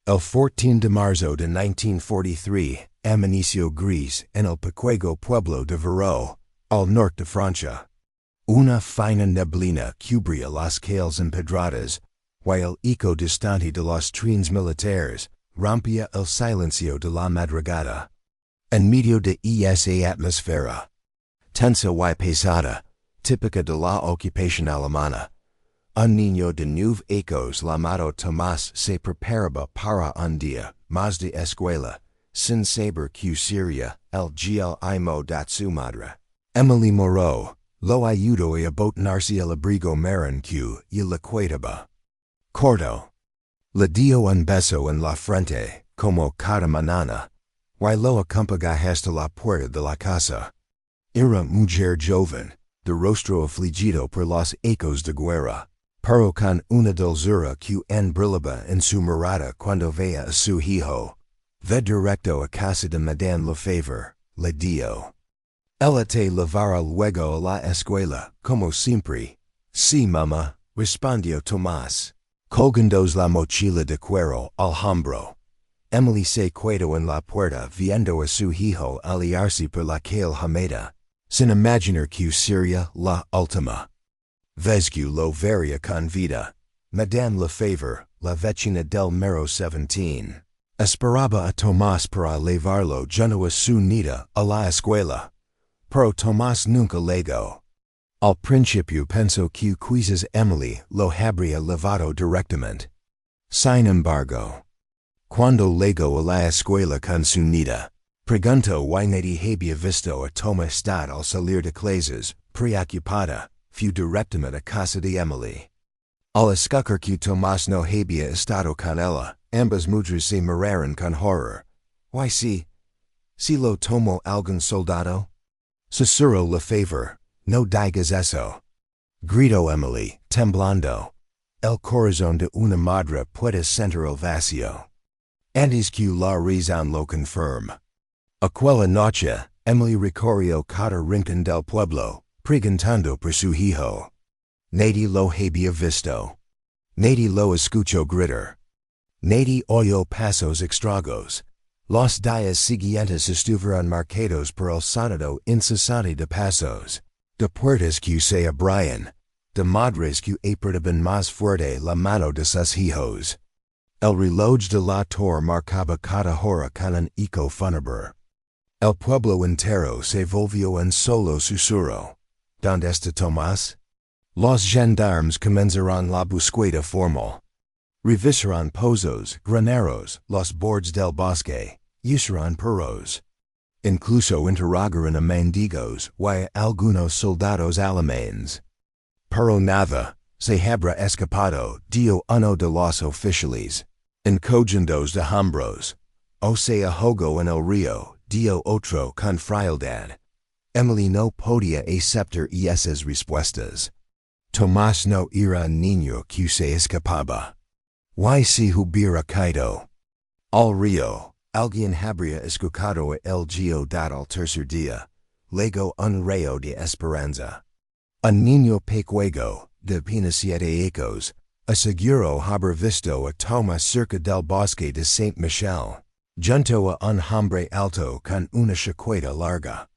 El 14 de marzo de 1943, amaneció gris en el pequeño pueblo de Verdad, al norte de Francia. Una fina neblina cubría las calles empedradas, y el eco distante de los trenes militares rompía el silencio de la madrugada. En medio de esa atmósfera tensa y pesada, típica de la ocupación alemana, un niño de 9 años llamado Tomás se preparaba para un día más de escuela, sin saber que sería el llamado de su madre. Émilie moró, lo ayudó a abotonarse el abrigo marrón que le quedaba corto. Le dio un beso en la frente, como cada mañana, y lo acompañó hasta la puerta de la casa. Era mujer joven, de rostro afligido por los ecos de guerra, pero con una dulzura que brillaba en su mirada cuando veía a su hijo. Ve directo a casa de Madame Lefebvre, le dio. Ella te llevará luego a la escuela, como siempre. Sí, mamá, respondió Tomás, colgándose la mochila de cuero al hombro. Émilie se quedó en la puerta viendo a su hijo aliarse por la calle Hameda, sin imaginar que sería la última vez que lo vería con vida. Madame Lefebvre, la vecina del número 17, esperaba a Tomás para llevarlo junto a su nieta a la escuela. Pero Tomás nunca llegó. Al principio pensó que quizás Émilie lo habría llevado directamente. Sin embargo, cuando llegó a la escuela con su nieta, preguntó y nadie había visto a Tomás al salir de clases, preocupada, fue directamente a casa de Émilie. Al escuchar que Tomás no había estado con ella, ambas mujeres se miraron con horror. ¿Y si lo tomó algún soldado? Susurró Lefebvre, no digas eso. Gritó Émilie, temblando. El corazón de una madre puede sentir el vacío. Antes que la razón lo confirme. Aquella noche, Émilie recorrió cada rincón del pueblo, preguntando por su hijo. Nadie lo había visto. Nadie lo escuchó gritar. Nadie oyó pasos extraños. Los días siguientes estuvieron marcados por el sonido incesante de pasos, de puertas que se abrían, de madres que apretaban más fuerte la mano de sus hijos. El reloj de la torre marcaba cada hora con un eco fúnebre. El pueblo entero se volvió en solo susurro. ¿Dónde está Tomás? Los gendarmes comenzaron la búsqueda formal. Revisaron pozos, graneros, los bordes del bosque, usaron perros. Incluso interrogaron a mendigos y a algunos soldados alemanes. Pero nada se habría escapado, dio uno de los oficiales. Encogidos de hombros. O se ahogó en el río, dio otro con frialdad. Émilie no podía aceptar esas respuestas. Tomás no era un niño que se escapaba. ¿Y si hubiera caído al río? Alguien habría escuchado el gio al tercer día, luego un rayo de esperanza. Un niño pequeño, de apenas 7 años, aseguró haber visto a Tomás cerca del bosque de Saint-Michel, junto a un hombre alto con una chaqueta larga.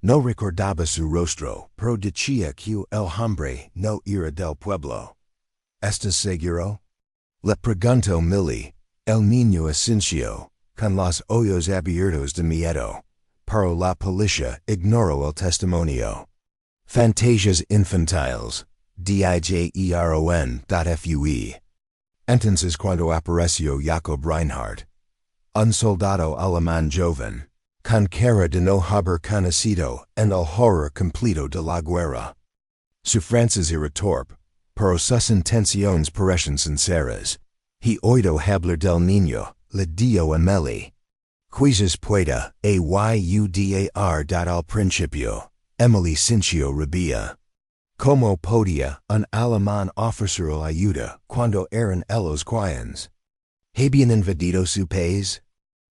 No recordaba su rostro, pero decía que el hombre no era del pueblo. ¿Estás seguro? Le preguntó Milly. El niño asintió, con los ojos abiertos de miedo, pero la policía ignoró el testimonio. Fantasias infantiles, dijeron.fue. Entonces cuando apareció Jakob Reinhardt, un soldado alemán joven, con cara de no haber conocido en el horror completo de la guerra. Su francés era torpe, pero sus intenciones parecían sinceras. He oído hablar del niño, le dio a Émilie. Quizás pueda ayudar al principio. Émilie sintió rabia. ¿Cómo podía un alemán ofrecer la ayuda cuando eran ellos quienes habían invadido su país?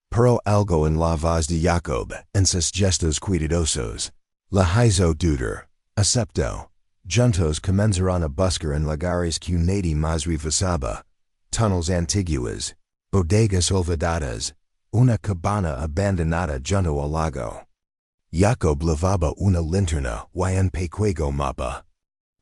Pero algo en la voz de Jakob, en sus gestos cuidadosos, la hizo dudar. Aceptó. Juntos comenzaron a buscar en lugares que nadie más revisaba. Tunnels antiguos, Bodegas olvidadas, una cabana abandonada junto al lago. Jakob lavaba una linterna y un pequeño mapa.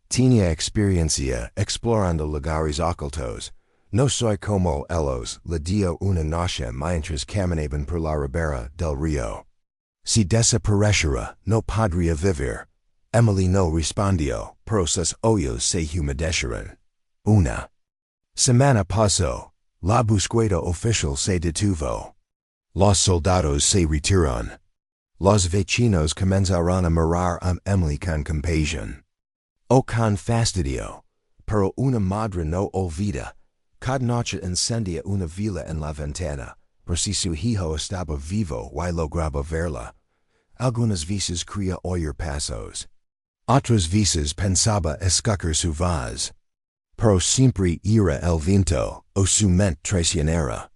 Tenía experiencia explorando lugares ocultos. No soy como ellos, le dio una noche mientras caminaban por la ribera del río. Si desapareciera, no podría vivir. Émilie no respondió, pero sus ojos se humedecieron. Una semana pasó. La búsqueda oficial se detuvo. Los soldados se retiraron. Los vecinos comenzaron a mirar a Émilie con compasión. O con fastidio. Pero una madre no olvida. Cada noche encendía una vela en la ventana, por si su hijo estaba vivo y lograba verla. Algunas veces creía oír pasos. Otras veces pensaba escuchar su voz. Pero siempre era el viento, o su mente traicionera.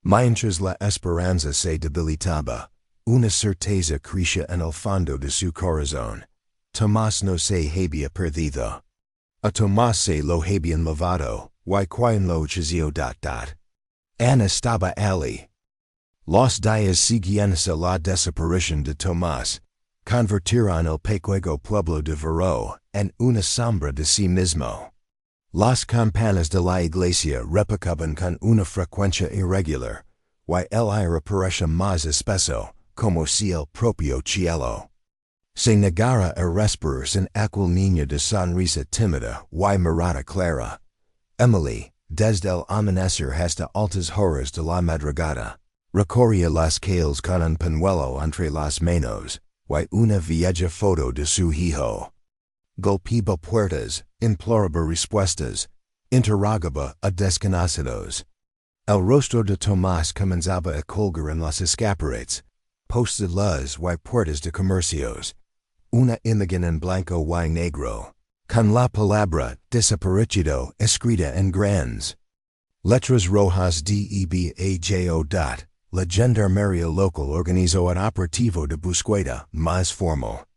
Mientras la esperanza se debilitaba, una certeza crecía en el fondo de su corazón. Tomás no se había perdido. A Tomás se lo habían lavado, y quien lo chazio. Ana estaba allí. Los días siguientes a la desaparición de Tomás, convirtieron el pequeño pueblo de Verdad en una sombra de sí mismo. Las campanas de la iglesia repicaban con una frecuencia irregular, y el aire parecía más espeso, como si el propio cielo se negara a respirar sin aquel niño de sonrisa tímida y mirada clara. Émilie, desde el amanecer hasta altas horas de la madrugada, recorría las calles con un pañuelo entre las manos, y una vieja foto de su hijo. Golpeaba puertas, imploraba respuestas, interrogaba a desconocidos. El rostro de Tomás comenzaba a colgar en los escaparates, postes de luz y puertas de comercios. Una imagen en blanco y negro, con la palabra desaparecido escrita en grandes letras rojas debajo. La gendarmería local organizó un operativo de búsqueda más formal.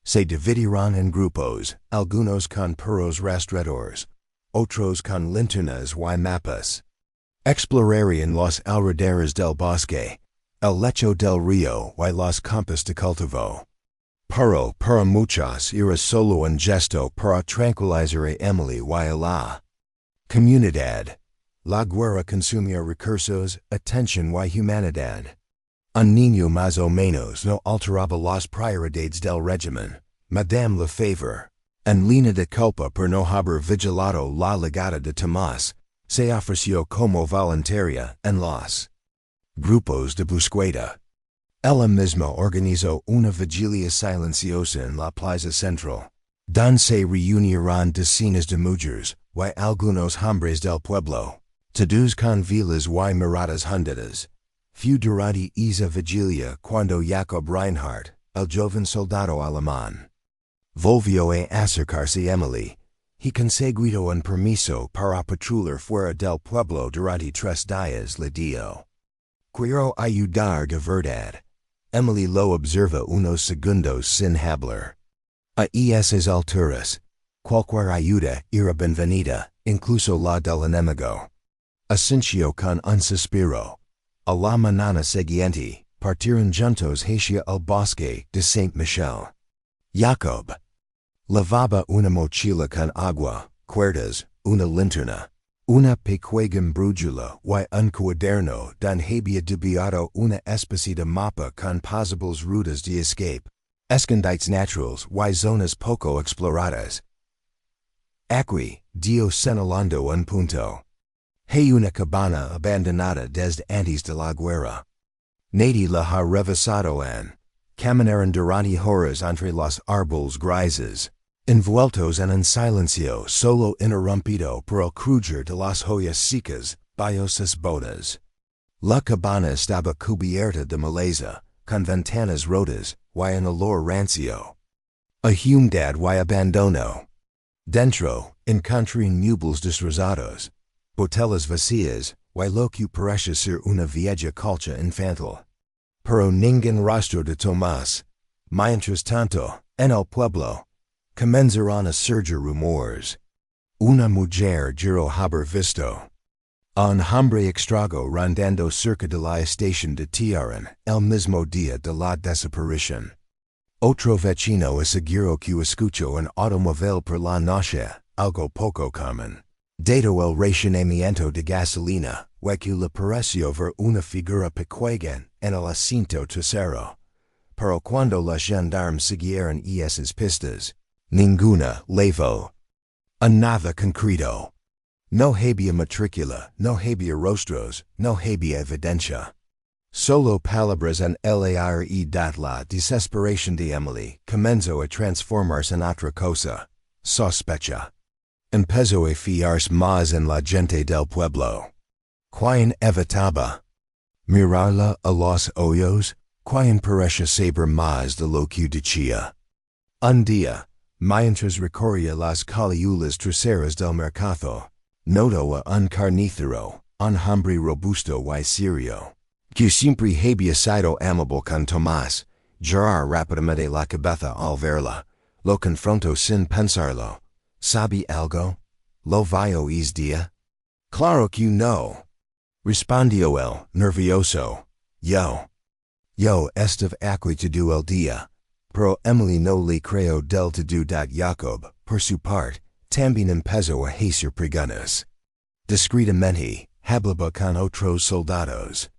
Se dividieron en grupos, algunos con perros rastreadores, otros con linternas y mapas. Explorarían los alrededores del bosque, el lecho del río y los campos de cultivo. Pero para muchos era solo un gesto para tranquilizar a Émilie y a la comunidad. La guerra consumía recursos, atención y humanidad. Un niño más o menos no alteraba las prioridades del régimen. Madame Lefebvre, en línea de culpa por no haber vigilado la llegada de Tomás, se ofreció como voluntaria en los grupos de búsqueda. Ella misma organizó una vigilia silenciosa en la plaza central, donde se reunieron decenas de mujeres y algunos hombres del pueblo, todos con velas y miradas hundidas. Fue durante esa vigilia cuando Jakob Reinhardt, el joven soldado alemán, volvió a acercarse a Émilie. He conseguido un permiso para patrullar fuera del pueblo durante 3 días. Le dio. Quiero ayudar de verdad. Émilie lo observa unos segundos sin hablar. A esas alturas, cualquier ayuda era bienvenida, incluso la del enemigo. Asintió con un suspiro. A la mañana siguiente, partieron juntos hacia el bosque de Saint-Michel. Jakob lavaba una mochila con agua, cuerdas, una linterna, una pequeña brújula y un cuaderno donde había dibujado una especie de mapa con posibles rutas de escape, escondites naturales y zonas poco exploradas. Aquí, dio señalando un punto. Hay una cabana abandonada desde antes de la guerra. Nadie la ha revisado en. Caminaron durante horas entre los árboles grises, envueltos en un silencio solo interrumpido por el crujir de las hojas secas, bayosas bodas. La cabana estaba cubierta de maleza, con ventanas rotas, y un olor rancio. A humedad y abandono. Dentro, encontré muebles destrozados, botellas vacías, y lo que parece ser una vieja colcha infantil. Pero ningún rastro de Tomás. Mientras tanto, en el pueblo, comenzaron a surgir rumores. Una mujer juró haber visto Un hombre extrago rondando cerca de la estación de tierra el mismo día de la desaparición. Otro vecino aseguró que escuchó un automóvil por la noche, algo poco común. Dado el racionamiento de gasolina, que le pareció ver una figura pequeña en el asiento trasero. Pero cuando los gendarmes siguieron esas pistas, ninguna levó. Nada concreto. No había matrícula, no había rostros, no había evidencia. Solo palabras en el aire y la desesperación de Émilie comenzó a transformarse en otra cosa, sospecha. Empezó a fiarse más en la gente del pueblo. Quien evitaba mirarla a los ojos, quien parecía saber más de lo que decía. Un día, mientras recorría las calles traseras del mercado, notó a un carnicero, un hombre robusto y serio, que siempre había sido amable con Tomás. Girar rápidamente la cabeza al verla, lo confrontó sin pensarlo. ¿Sabe algo? ¿Lo vio ese día? Claro que no. Respondió él, nervioso. Yo estaba aquí todo el día. Pero Émilie no le creyó del todo. Jakob, por su parte, también empezó a hacer preguntas. Discretamente, hablaba con otros soldados.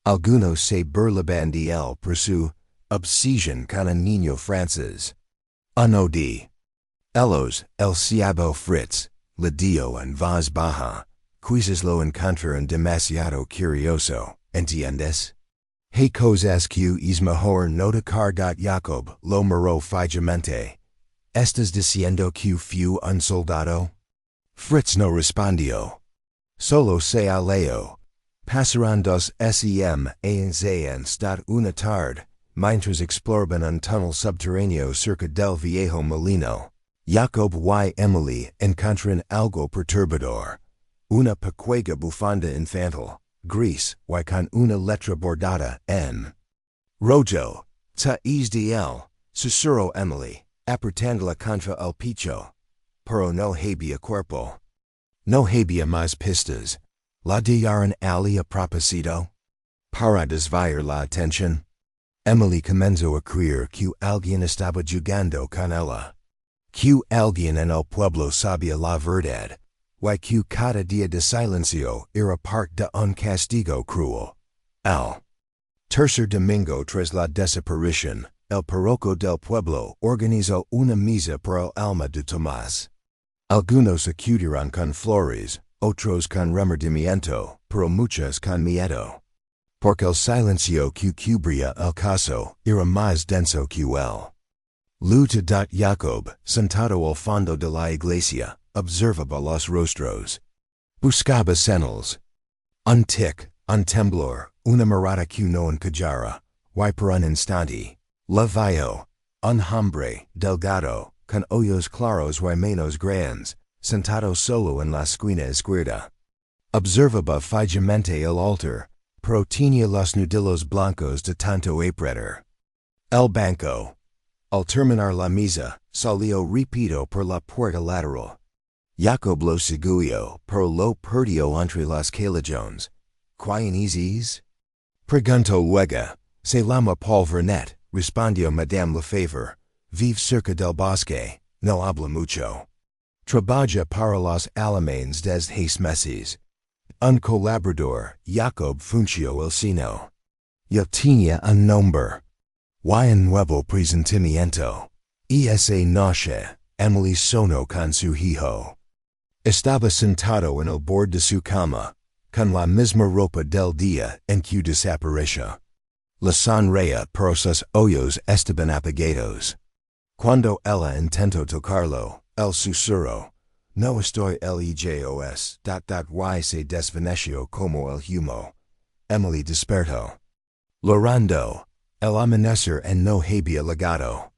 Algunos se burlaban de él por su obsesión con un niño francés. Uno de ellos, el ciabo Fritz, le dio en voz baja, quizás lo encontraron demasiado curioso, ¿entiendes? Hay cosas que es mejor no tocar. Jakob lo miró fijamente. ¿Estás diciendo que fui un soldado? Fritz no respondió. Solo se alejó. Pasaron 2 semanas una tarde, mientras exploraban un túnel subterráneo cerca del viejo molino. Jakob y Émilie encontraron algo perturbador. Una pequeña bufanda infantil, gris y con una letra bordada en rojo. ¿Te es de él? Susurró Émilie, apretándola contra el pecho. Pero no había cuerpo. No había más pistas. ¿La dejaron allí a propósito? Para desviar la atención. Émilie comenzó a creer que alguien estaba jugando con ella. Que alguien en el pueblo sabía la verdad. Y que cada día de silencio era parte de un castigo cruel. El tercer domingo tras la desaparición, el párroco del pueblo organizó una misa por el alma de Tomás. Algunos acudieron con flores, otros con remordimiento, pero muchos con miedo. Porque el silencio que cubría el caso era más denso que él. Luta. Jakob, sentado al fondo de la iglesia, observaba los rostros. Buscaba señales. Un tic, un temblor, una mirada que no encajara, y por un instante, la vio, un hombre, delgado, con ojos claros y manos grandes, sentado solo en la esquina izquierda. Observaba fijamente el altar, pero tenía los nudillos blancos de tanto apretar. El banco. Al terminar la misa, salió rápido por la puerta lateral. Jakob lo siguió, pero lo perdió entre los callejones. ¿Quién es? Preguntó luego. Se llama Paul Vernet, respondió Madame Lefebvre. Vive cerca del bosque, no habla mucho. Trabaja para los alemanes desde 6 meses. Un colaborador, Jakob frunció el ceño. Yo tenía un nombre. Y un nuevo presentimiento. Esa noche, Émilie sonó con su hijo. Estaba sentado en el borde de su cama, con la misma ropa del día en que desapareció. La sonreía, pero sus ojos estaban apagados. Cuando ella intentó tocarlo, él susurró. No estoy lejos. Y se desvaneció como el humo. Émilie despertó. Llorando. El amanecer en no había llegado.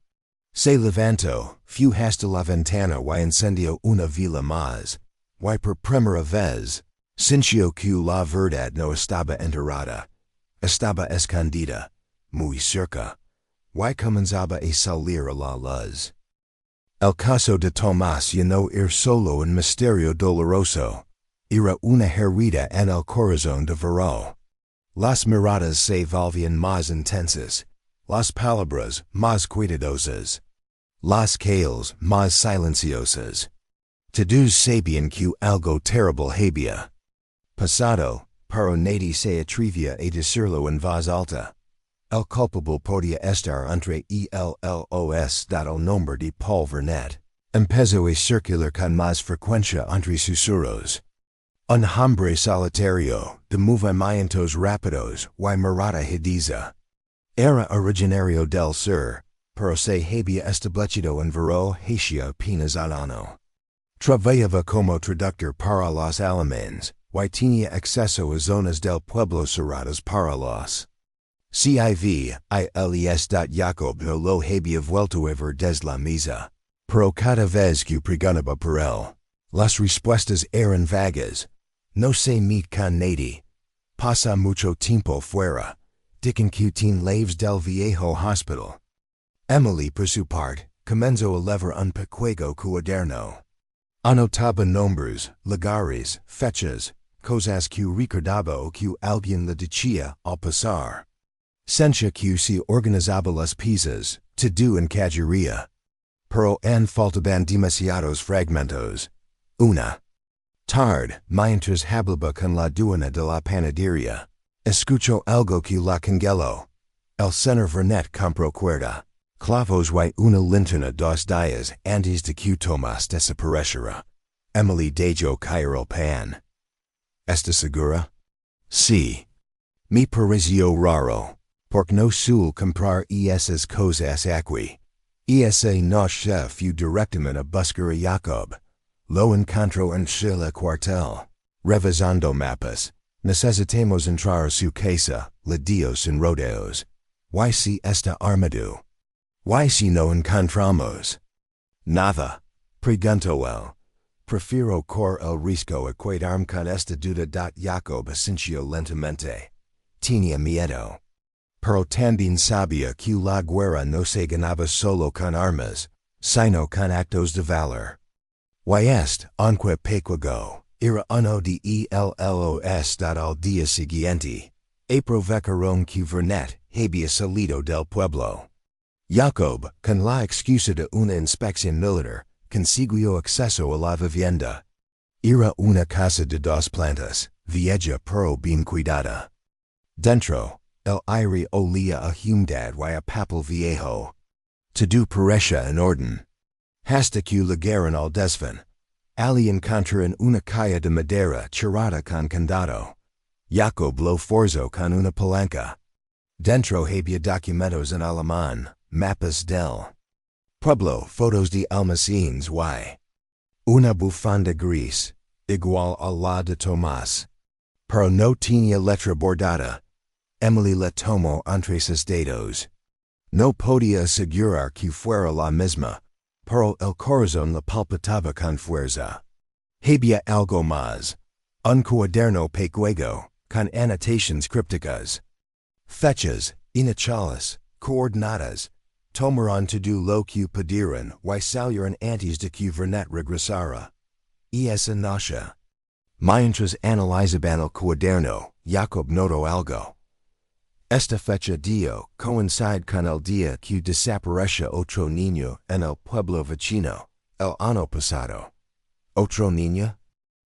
Se levantó, fue hasta la ventana y encendió una vela más. Y por primera vez, sintió que la verdad no estaba enterrada. Estaba escondida, muy cerca. Y comenzaba a salir a la luz. El caso de Tomás ya no era solo un misterio doloroso. Era una herida en el corazón de Veró. Las miradas se volvían más intensas, las palabras más cuidadosas, las calles más silenciosas. Todos sabían que algo terrible había pasado, pero nadie se atrevía a decirlo en voz alta. El culpable podía estar entre los dado el nombre de Paul Vernet. Empezó a circular con más frecuencia entre susurros. Un hombre solitario, de movimientos rápidos y mirada hidiza. Era originario del sur, pero se había establecido en Veró hacía apenas un año. Trabajaba como traductor para los alemanes, y tenía acceso a zonas del pueblo cerradas para los civiles. Jakob no lo había vuelto a ver desde la misa, pero cada vez que preguntaba por él, las respuestas eran vagas. No se met con nadie. Pasa mucho tiempo fuera. Dicen que tiene lives del viejo hospital. Émilie, por su parte, comenzó a leer un pequeño cuaderno. Anotaba nombres, lugares, fechas, cosas que recordaba o que alguien le decía al pasar. Sentía que se organizaba las piezas, todo encajaría. Pero faltaban demasiados fragmentos. Una tarde, mientras hablaba con la dueña de la panadería, escuchó algo que la congeló. El señor Vernet compró cuerda, clavos y una linterna 2 días antes de que Tomás desapareciera. Émilie dejó caer el pan. ¿Está segura? Sí. Me pareció raro, porque no suele comprar esas cosas aquí. No se fue directamente a buscar a Jakob. Lo encontró en el cuartel. Revisando mapas. Necesitamos entrar a su casa, le dio sin rodeos. ¿Y si está armado? ¿Y si no encontramos nada? Preguntó él. Prefiero correr el riesgo a quedarme con esta duda. Jakob asintió lentamente. Tenía miedo. Pero también sabía que la guerra no se ganaba solo con armas, sino con actos de valor. Y aunque pequeño, era uno de los al día siguiente. Aprovecharon que Vernet había salido del pueblo. Jakob, con la excusa de una inspección militar, consiguió acceso a la vivienda. Era una casa de 2 plantas, vieja pero bien cuidada. Dentro, el aire olía a humedad y a papel viejo. Todo parecía en orden. Hasta que llegaron al desván. Allí encontraron una caja de madera cerrada con candado. Jakob lo forzó con una palanca. Dentro había documentos en alemán, mapas del pueblo, fotos de almacenes y una bufanda gris, igual a la de Tomás. Pero no tenía letra bordada. Émilie la tomó entre sus dedos. No podía asegurar que fuera la misma, pero el corazón la palpitaba con fuerza. Había algo más. Un cuaderno pequeño, con anotaciones crípticas. Fechas, iniciales, coordenadas. Tomaron todo lo que pudieron y salieron antes de que Vernet regresara. Esa noche, mientras analizaban el cuaderno, Jakob notó algo. Esta fecha coincide con el día que desapareció otro niño en el pueblo vecino, el año pasado. ¿Otro niño?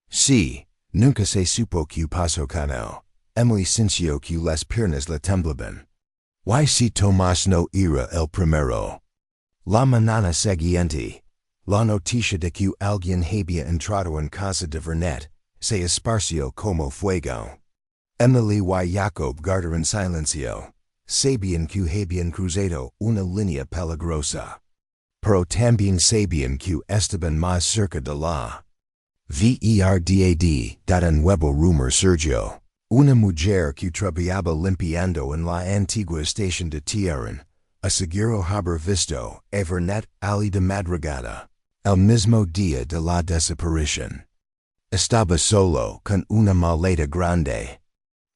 Sí, nunca se supo qué pasó con él. Émilie sintió que las piernas le temblaban. ¿Y si Tomás no era el primero? La mañana siguiente, la noticia de que alguien había entrado en casa de Vernet se esparció como fuego. Émilie y Jakob guardaron silencio. Sabían que habían cruzado una línea peligrosa. Pero también sabían que estaban más cerca de la verdad. Un nuevo rumor surgió. Una mujer que trabajaba limpiando en la antigua estación de tren, aseguró haber visto a Vernet allí de madrugada, el mismo día de la desaparición. Estaba solo con una maleta grande.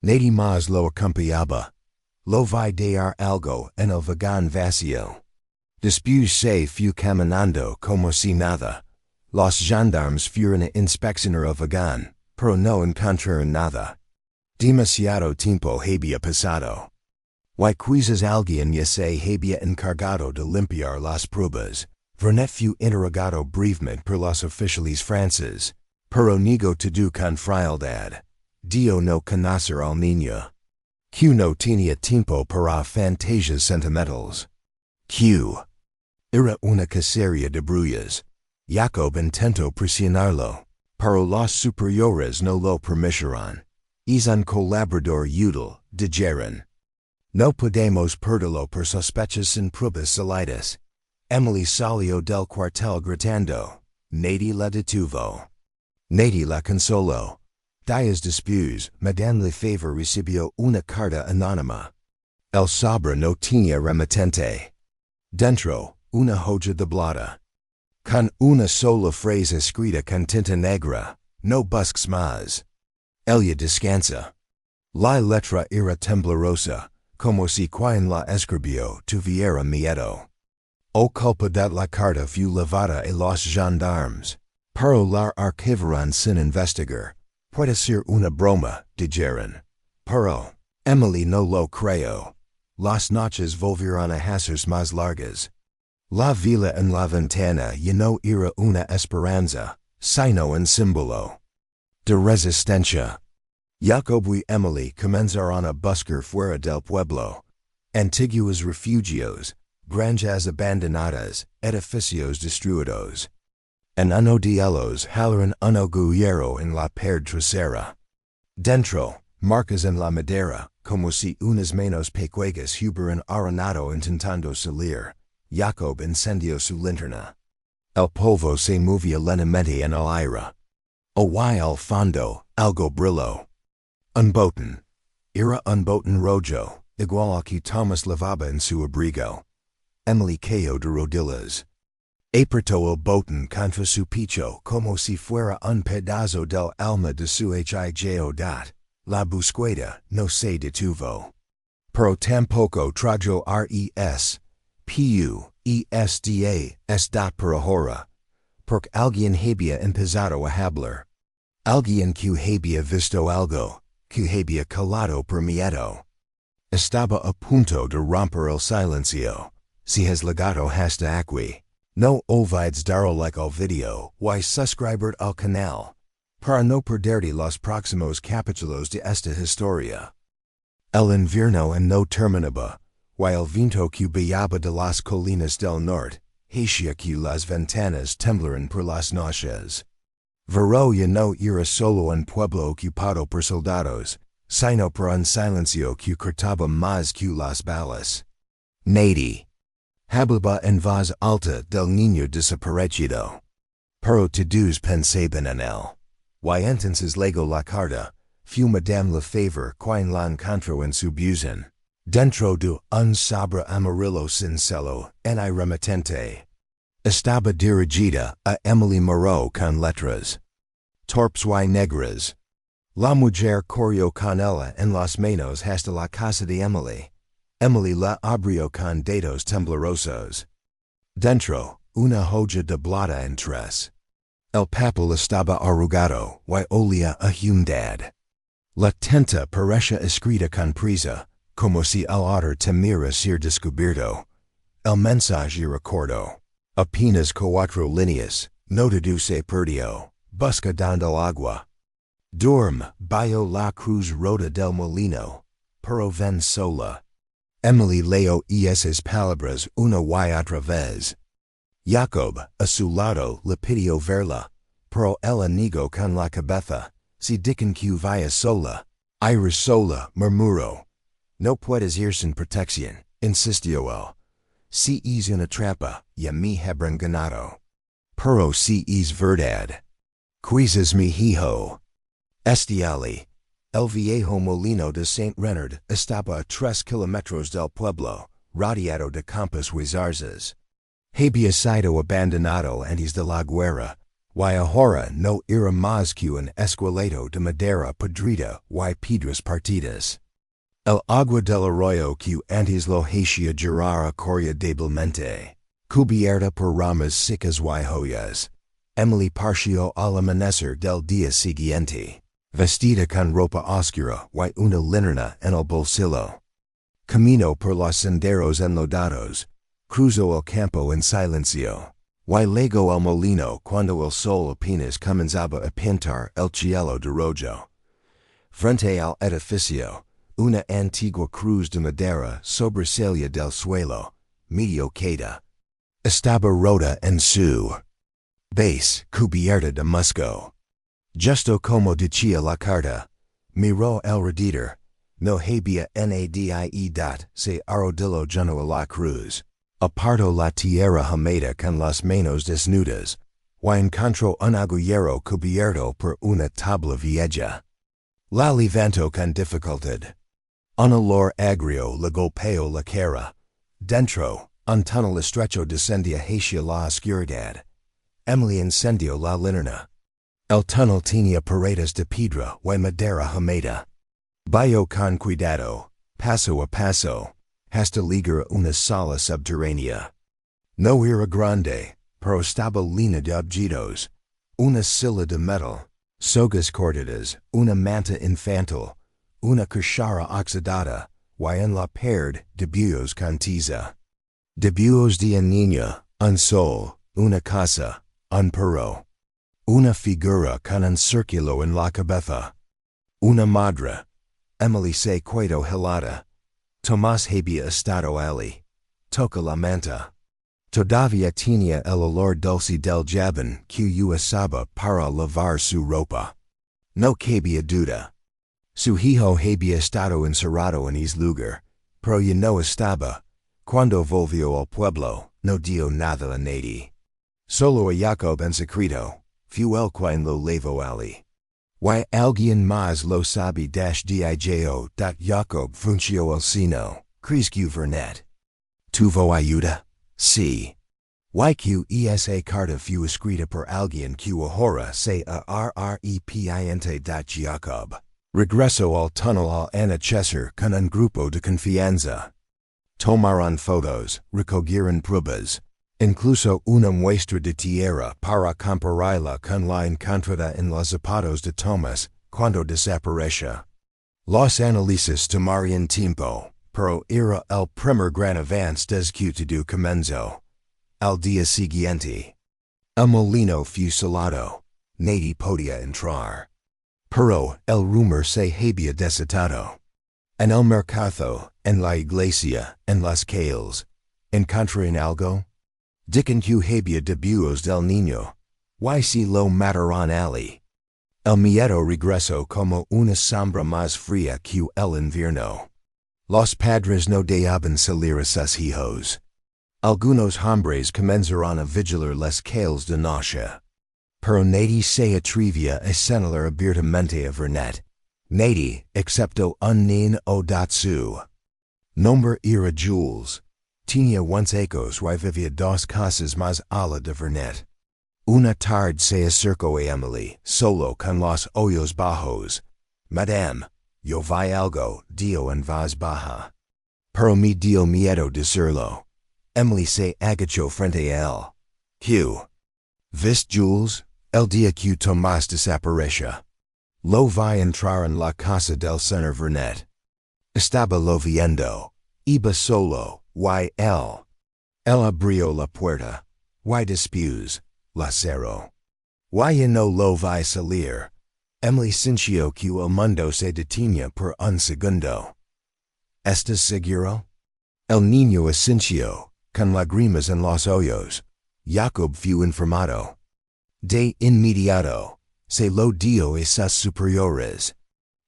Nadie más lo acompañaba. Lo vi dejar algo en el vagón vacío. Después se fue caminando como si nada. Los gendarmes fueron a inspeccionar el vagón, pero no encontraron nada. Demasiado tiempo había pasado. Y quizás alguien ya se había encargado de limpiar las pruebas. Vernet fue interrogado brevemente por los oficiales franceses, pero negó todo con frialdad. Dio no conocer al niño. Q no tenía tiempo para fantasias sentimentales. Q. Era una cacería de brujas. Jakob intentó presionarlo, pero los superiores no lo permitieron. Es un colaborador útil, dijeron. No podemos perderlo por sospechas sin pruebas sólidas. Émilie salió del cuartel gritando. Nadie la detuvo. Nadie la consoló. Días después, Madame Lefebvre recibió una carta anónima. El sobre no tenía remitente. Dentro, una hoja de plata. Con una sola frase escrita con tinta negra, no busques más. Ella descansa. La letra era temblorosa, como si quien la escribió tuviera miedo. Oculta de la carta fue llevada a los gendarmes, pero la archivaron sin investigar. Puede ser una broma, dijeron. Pero Émilie no lo creyó. Las noches volvieron a hacerse más largas. La vela en la ventana ya no era una esperanza, sino un símbolo de resistencia. Jakob y Émilie comenzaron a buscar fuera del pueblo. Antiguos refugios, granjas abandonadas, edificios destruidos. En uno de ellos hallaron un agujero en la pared trasera. Dentro, marcas en la madera, como si unas manos pequeñas hubieran arenado intentando salir. Jakob encendió su linterna. El polvo se movía lentamente en el aire. Al fondo, algo brilló. Un botón. Era un botón rojo, igual al que Tomás llevaba en su abrigo. Émilie cayó de rodillas. Apretó el botón contra su pecho como si fuera un pedazo del alma de su hijo. La búsqueda no se detuvo. Pero tampoco trajo esta por ahora. Porque alguien había empezado a hablar. Alguien que había visto algo, que había calado por miedo. Estaba a punto de romper el silencio. Si has llegado hasta aquí, no olvides darle like al video y suscribir al canal, para no perderte los próximos capítulos de esta historia. El invierno no terminaba, y el viento que viaba de las colinas del norte, hacía que las ventanas temblaran por las noches. Veró ya no era solo un pueblo ocupado por soldados, sino por un silencio que cortaba más que las balas. Nadie hablaba en voz alta del niño desaparecido. Pero todos pensaban en él. Y entonces llegó la carta. Fue Madame Lefebvre quien la encontró en su buzón. Dentro de un sobre amarillo sin celo, en remitente. Estaba dirigida a Émilie Moreau con letras torpes y negras. La mujer corrió con ella en las manos hasta la casa de Émilie. Émilie la abrió con dedos temblorosos. Dentro, una hoja de plata en tres. El papel estaba arrugado y olía a humedad. La tinta parecía escrita con prisa, como si el autor temiera ser descubierto. El mensaje era corto. Apenas 4 líneas, no se perdió. Busca donde el agua. Duerme bajo la cruz rota del molino, pero ven sola. Émilie leyó esas palabras una y otra vez. Jakob, a su lado, le pidió verla, pero ella negó con la cabeza. Si dicen que vaya sola. Iré sola, murmuró. No puedes ir sin protección, insistió él. Si es una trampa, ya me habrán ganado. Pero si es verdad. Quizás mi hijo. Estiali. El viejo molino de Saint Renard estaba a 3 kilómetros del pueblo, rodeado de campos y zarzas. Había sido abandonado antes de la guerra, y ahora no era más que un esqueleto de madera podrida y piedras partidas. El agua del arroyo que antes lo hacía girar corría débilmente, cubierta por ramas secas y joyas. Émilie partió al amanecer del día siguiente. Vestida con ropa oscura y una linterna en el bolsillo. Camino por los senderos enlodados. Cruzo el campo en silencio. Y luego el molino cuando el sol apenas comenzaba a pintar el cielo de rojo. Frente al edificio, una antigua cruz de madera sobresalía del suelo, medio queda. Estaba rota en su base cubierta de musgo. Justo como decía la carta, miró el rededor, no había nadie se arrodilló junto a la cruz. Apartó la tierra húmeda con las manos desnudas, y encontró un agujero cubierto por una tabla vieja. La levantó con dificultad. Un olor agrio le golpeó la cara. Dentro, un túnel estrecho descendía hacia la oscuridad. Émilie encendió la linterna. El túnel tenía paredes de piedra y madera húmeda. Bajó con cuidado, paso a paso, hasta llegar a una sala subterránea. No era grande, pero estaba llena de objetos. Una silla de metal, sogas cortadas, una manta infantil, una cuchara oxidada, y en la pared dibujos con tiza. Dibujos de un niño, un sol, una casa, un perro. Una figura con un círculo en la cabeza. Una madre. Émilie se quedó helada. Tomás había estado allí. Toca la manta. Todavía tenía el olor dulce del jabón que usaba para lavar su ropa. No cabía duda. Su hijo había estado encerrado en ese lugar, pero ya no estaba. Cuando volvió al pueblo, no dio nada a nadie. Solo a Jakob en secreto. Fue el quien lo llevó allí. Y alguien más lo sabe dijo. Jakob frunció el seno. ¿Crees que Verdad tuvo ayuda? Sí. Y que esa carta fue escrita por alguien que ahora se arrepiente. Jakob regresó al túnel al anochecer con un grupo de confianza. Tomaron fotos, recogieron pruebas. Incluso una muestra de tierra para compararla con la encontrada en los zapatos de Tomás cuando desapareció. Los análisis tomarían tiempo, pero era el primer gran avance desde que todo comenzó. Al día siguiente, el molino fue cerrado. Nadie podía entrar. Pero el rumor se había desatado. En el mercado, en la iglesia, en las calles, ¿encontraron algo? Dicen que había dibujos del niño. Y si lo mataron allí. El miedo regresó como una sombra más fría que el invierno. Los padres no dejaban salir a sus hijos. Algunos hombres comenzaron a vigilar las calles de noche. Pero nadie se atrevía a señalar abiertamente a Verdad. Nadie, excepto un niño o su nombre era Jules. Tenía once ecos y vivía dos casas más allá de Verdad. Una tarde se acercó a Émilie, solo con los ojos bajos. Madame, yo vi algo, dio en voz baja. Pero me dio miedo decirlo. Émilie se agachó frente a él. ¿Qué? ¿Viste Jules? El día que Tomás desapareció. Lo vi entrar en la casa del señor Verdad. Estaba lo viendo. Iba solo. Y él abrió la puerta. Y después, la cerró. Y no lo vi salir. Émilie sintió que el mundo se detenía por un segundo. ¿Estás seguro? El niño asintió, con lágrimas en los ojos. Jakob fue informado. De inmediato, se lo dio a sus superiores.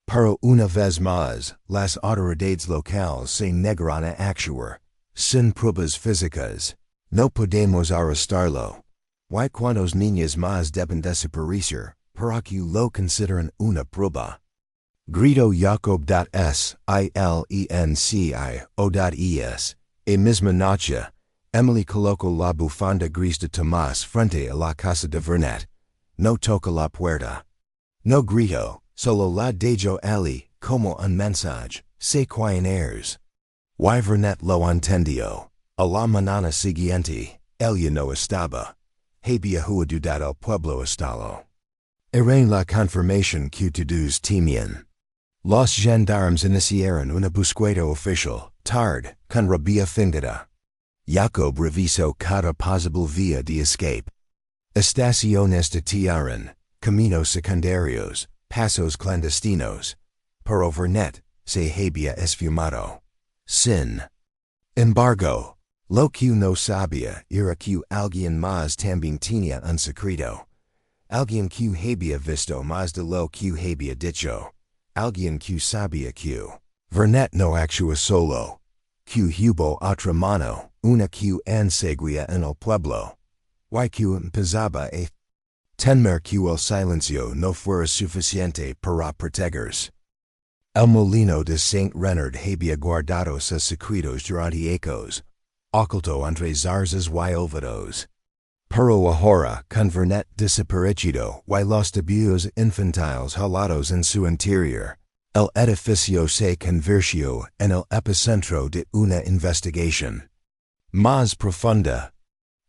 Pero una vez más, las autoridades locales se negaron a actuar. Sin pruebas físicas, no podemos arrestarlo. Y cuantos niños más deben desaparecer, para que lo consideren una prueba. Gritó Jakob. Silencio.es. A misma noche, Émilie colocó la bufanda gris de Tomás frente a la casa de Verdad. No tocó la puerta. No gritó, solo la dejó allí, como un mensaje, sé quién eres. Y Verdad lo entendió. A la mañana siguiente, ella no estaba. Había huido al pueblo estalo. Erain la confirmación que todos temían. Los gendarmes iniciaron una búsqueda oficial, tarde, con rabia fingida. Jakob revisó cada posible vía de escape. Estaciones de tierra, caminos secundarios, pasos clandestinos. Pero Vernet se había esfumado. Sin embargo, lo que no sabía era que alguien más también tenía un secreto. Alguien que había visto más de lo que había dicho. Alguien que sabía que Vernet no actúa solo. Que hubo otra mano, una que seguía en el pueblo. Y que empezaba a temer que el silencio no fuera suficiente para protegerse. El molino de Saint Renard había guardado sus secretos durante ecos, oculto entre zarzas y olvidos. Pero ahora, con Vernet desaparecido y los debuts infantiles jalados en su interior, el edificio se convirtió en el epicentro de una investigación más profunda.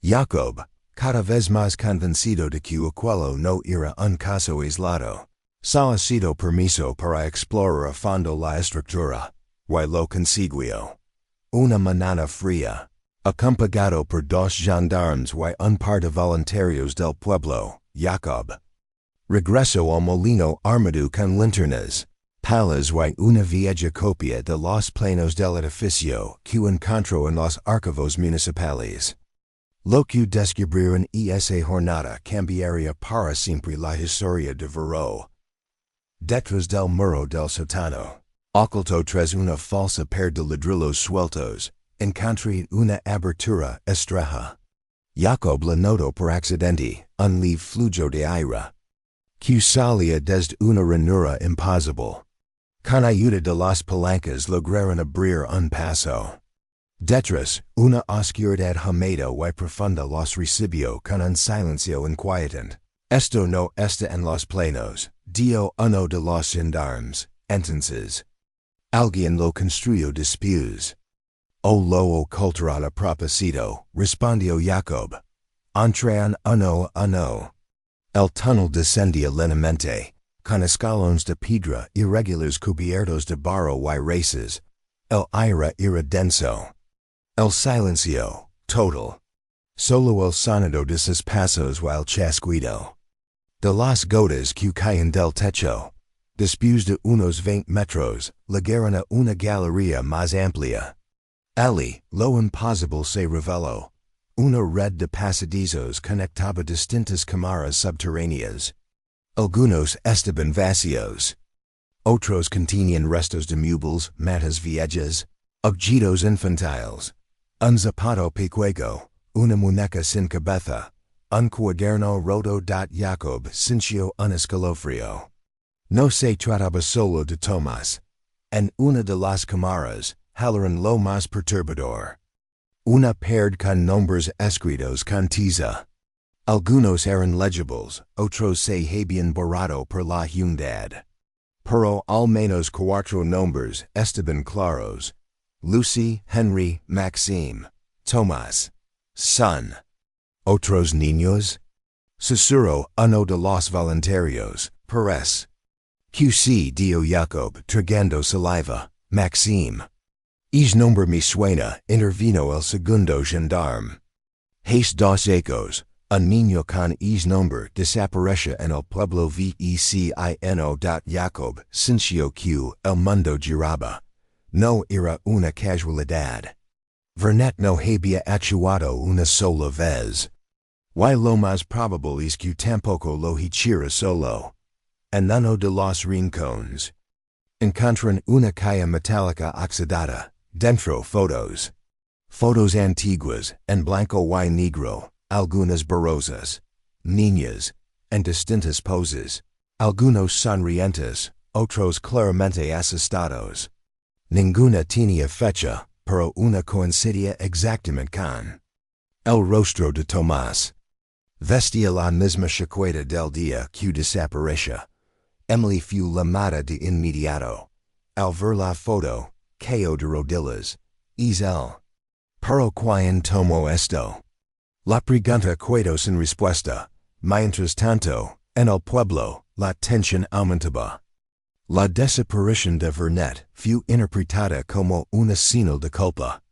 Jakob, cada vez más convencido de que aquello no era un caso aislado, solicitó permiso para explorar a fondo la estructura, y lo consiguió. Una mañana fría, acompañado por dos gendarmes y un par de voluntarios del pueblo, Jakob regresó al molino armado con linternas, palas y una vieja copia de los planos del edificio que encontró en los archivos municipales. Lo que descubrieron esa jornada cambiaría para siempre la historia de Verdad. Detrás del muro del sótano, oculto tras una falsa pared de ladrillos sueltos, encontré una abertura estrecha. Jakob la notó por accidente, un leve flujo de aire que salía desde una ranura imposible. Con ayuda de las palancas lograron abrir un paso. Detrás, una oscuridad húmeda y profunda los recibió con un silencio inquietante. Esto no está en los planos, dio uno de los gendarmes, entonces. Alguien lo construyó después. O lo ocultará a propósito, respondió Jakob. Entraron uno a uno. El túnel descendía lentamente, con escalones de piedra irregulares cubiertos de barro y raíces. El aire era denso. El silencio, total. Solo el sonido de sus pasos y el chasquido de las gotas que caen del techo. Después de unos 20 metros, llegaron a una galería más amplia. Allí, lo imposible se reveló. Una red de pasadizos conectaba distintas cámaras subterráneas. Algunos estaban vacíos. Otros contenían restos de muebles, mantas viejas, objetos infantiles, un zapato pequeño, una muñeca sin cabeza, un cuaderno roto. Jakob sintió un escalofrío. No se trataba solo de Tomás. En una de las cámaras, hallaron lo más perturbador. Una pared con nombres escritos con tiza. Algunos eran legibles, otros se habían borrado por la humedad. Pero al menos 4 nombres estaban claros. Lucy, Henry, Maxime, Tomás. Son. Otros niños. Susurró uno de los voluntarios, Pérez. QC dio Jakob, tragando saliva, Maxime. Es nombre me suena, intervino el segundo gendarme. Hace 2 ecos, un niño con es nombre desapareció en el pueblo vecino. Jakob sintió que el mundo giraba. No era una casualidad. Vernet no había actuado una sola vez. Y lo más probable es que tampoco lo hiciera solo. En uno de los rincones encontraron una caja metálica oxidada, dentro fotos. Fotos antiguas, en blanco y negro, algunas borrosas, niñas, en distintas poses, algunos sonrientes, otros claramente asustados. Ninguna tenía fecha, pero una coincidía exactamente con el rostro de Tomás. Vestía la misma chaqueta del día que desapareció. Émilie fue llamada de inmediato. Al ver la foto, cayó de rodillas. Es él. Pero ¿quién tomó esto? La pregunta quedó sin respuesta. Mientras tanto, En el pueblo, la tensión aumentaba. La desaparición de Verdad fue interpretada como una señal de culpa.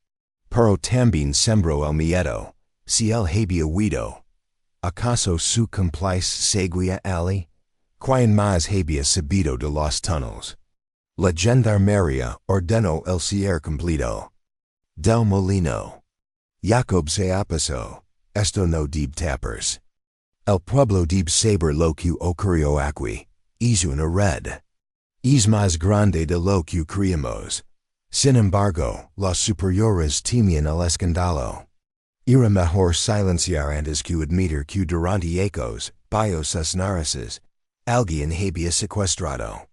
Pero también sembró el miedo. Si él había huido, ¿acaso su cómplice seguía allí? ¿Quién más había sabido de los túneles? La gendarmería ordenó el cierre completo del molino. Jakob se apisó. Esto no debe taparse. El pueblo debe saber lo que ocurrió aquí. Es una red. Es más grande de lo que creíamos. Sin embargo, los superiores temían el escándalo. Era mejor silenciar antes que admitir que durante ecos, sus narices, alguien había secuestrado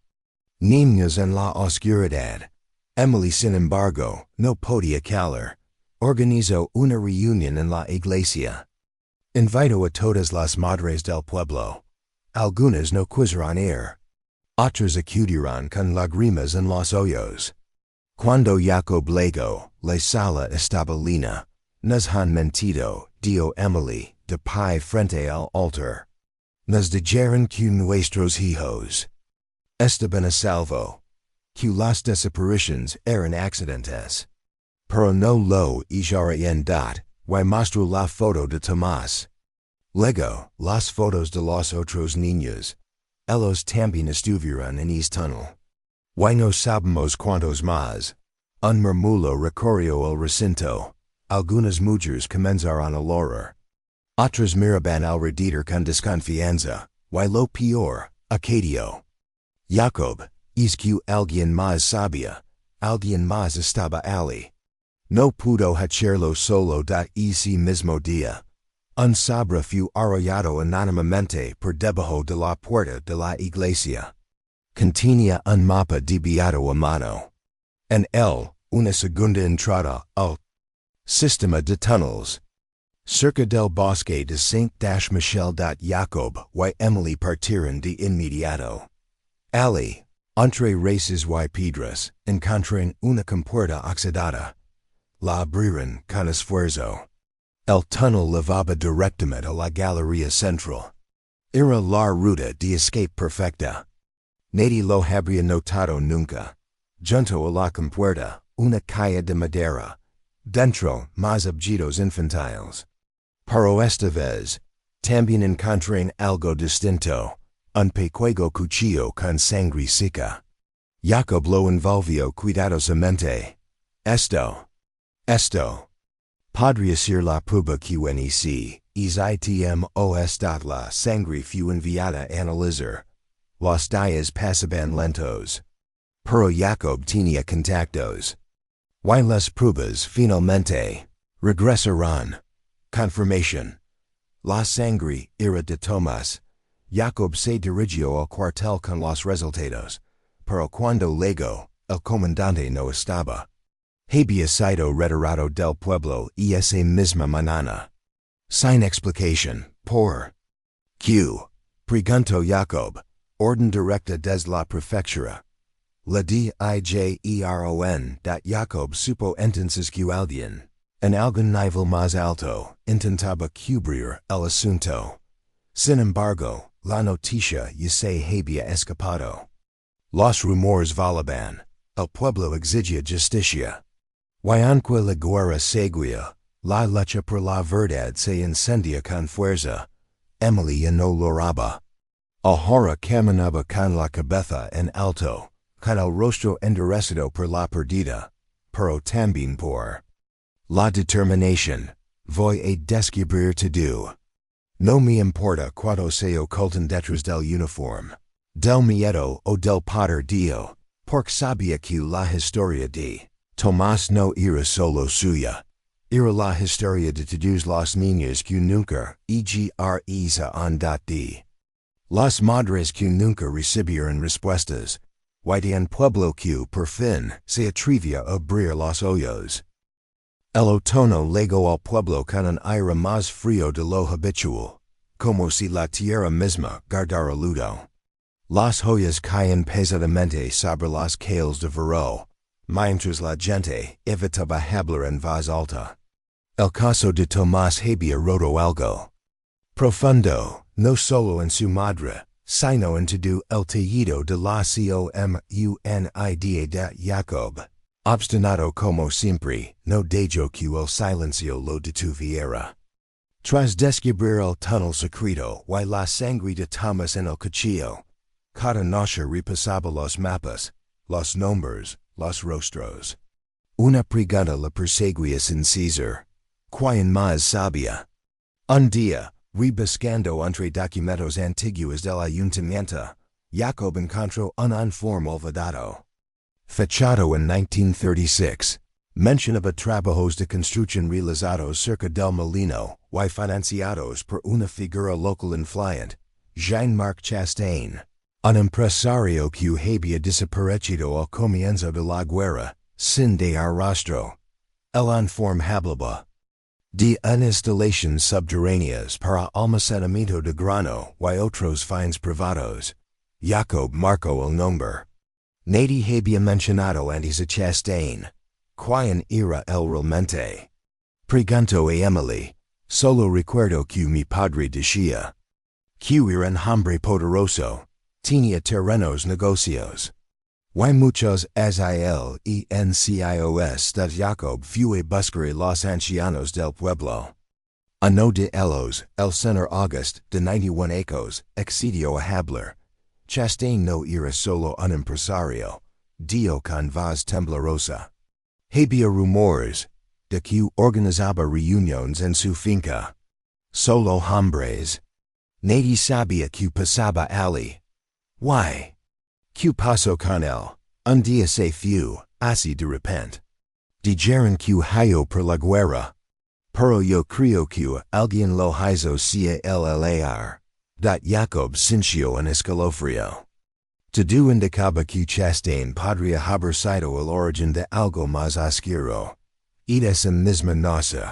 niños en la oscuridad. Émilie, sin embargo, no podía callar. Organizó una reunión en la iglesia. Invitó a todas las madres del pueblo. Algunas no quisieron ir. Otras acudieron con lágrimas en los ojos. Cuando Jakob llegó, la sala estaba llena. Nos han mentido, dijo Émilie, de pie frente al altar. Nos dijeron que nuestros hijos estaban a salvo, que las desapariciones eran accidentes. Pero no lo eran y mostró la foto de Tomás. Luego, las fotos de los otros niños. Ellos también estuvieron en este túnel. Y no sabemos cuántos más. Un murmullo recorrió el recinto. Algunas mujeres comenzaron a llorar. Otras miraban alrededor con desconfianza. Y lo peor, acadio. Jakob, es que alguien más sabía. Alguien más estaba allí. No pudo hacerlo solo ese mismo día. Un sobre fue arrollado anónimamente por debajo de la puerta de la iglesia. Contenía un mapa dibujado a mano. En él, una segunda entrada al sistema de túneles. Cerca del bosque de Saint-Michel. Jakob y Émilie partieron de inmediato. Allí, entre raíces y piedras, encontraron una compuerta oxidada. La abrieron con esfuerzo. El túnel levaba directamente a la galería central. Era la ruta de escape perfecta. Nadie lo habría notado nunca. Junto a la compuerta, una calle de madera. Dentro, más objetos infantiles. Pero esta vez, también encontraron algo distinto. Un pequeño cuchillo con sangre seca. Jakob lo envolvió cuidadosamente. Esto podría ser la prueba que es la sangre fue enviada a analizar. Los días pasaban lentos. Pero Jakob tenía contactos. Y las pruebas finalmente regresaron. Confirmación. La sangre era de Tomás. Jakob se dirigió al cuartel con los resultados. Pero cuando llegó, el comandante no estaba. Había sido retirado del pueblo esa misma mañana. Sin explicación, por Q. Preguntó Jakob. Orden directa desde la prefectura. La dijeron. Jakob supo entonces que alguien, en algún nivel más alto, intentaba cubrir el asunto. Sin embargo, la noticia ya se había escapado. Los rumores volaban. El pueblo exigía justicia. Y aunque la guerra seguía, la lucha por la verdad se encendía con fuerza. Émilie no lloraba. Ahora caminaba con la cabeza en alto, con el rostro enderezado por la perdida, pero también por la determinación. Voy a descubrir todo. No me importa cuando se ocultan detrás del uniforme, del miedo o del poder dio, porque sabía que la historia de Tomás no era solo suya. Era la historia de todos los niños que nunca han de las madres que nunca recibieron respuestas, y de un pueblo que por fin se atrevía a abrir los ojos. El otoño llegó al pueblo con un aire más frío de lo habitual, como si la tierra misma guardara luto. Las hojas caían pesadamente sobre las calles de verano, mientras la gente evitaba hablar en voz alta. El caso de Tomás había roto algo. Profundo, no solo en su madre, sino en todo el tejido de la comunidad de Jakob. Obstinado como siempre, no dejó que el silencio lo detuviera. Tras descubrir el túnel secreto y la sangre de Tomás en el cuchillo, cada noche repasaba los mapas, los nombres, los rostros. Una pregunta le perseguía sin cesar. ¿Quién más sabía? Un día, rebuscando entre documentos antiguos del ayuntamiento, Jakob encontró un informe olvidado. Fechado en 1936, mencionaba trabajos de construcción realizados cerca del molino y financiados por una figura local influyente, Jean-Marc Chastain, un empresario que había desaparecido al comienzo de la guerra, sin dejar rastro. El informe hablaba de instalaciones subterráneas para almacenamiento de grano y otros fines privados. Jakob marcó el nombre. Nadie había mencionado antes a Chastain. ¿Quién era él realmente? Preguntó a Émilie. Solo recuerdo que mi padre decía que era un hombre poderoso. Tenía terrenos negocios. Y muchos aziel encios de Jakob fue buscar los ancianos del pueblo. Uno de ellos, el señor August, de 91 años, accedió a hablar. Chastain no era solo un empresario, dio con voz temblorosa. Había rumores de que organizaba reuniones en su finca. Solo hombres. Nadie sabía que pasaba allí. Why? ¿Qué pasó con él? Un día se fue, así de repente. Dijeron que huyó por la guerra. Pero yo creo que alguien lo hizo sea el Jakob sintió un escalofrío. Todo indicaba que Chastain podría haber sido el origen de algo más oscuro. Y esa misma noche,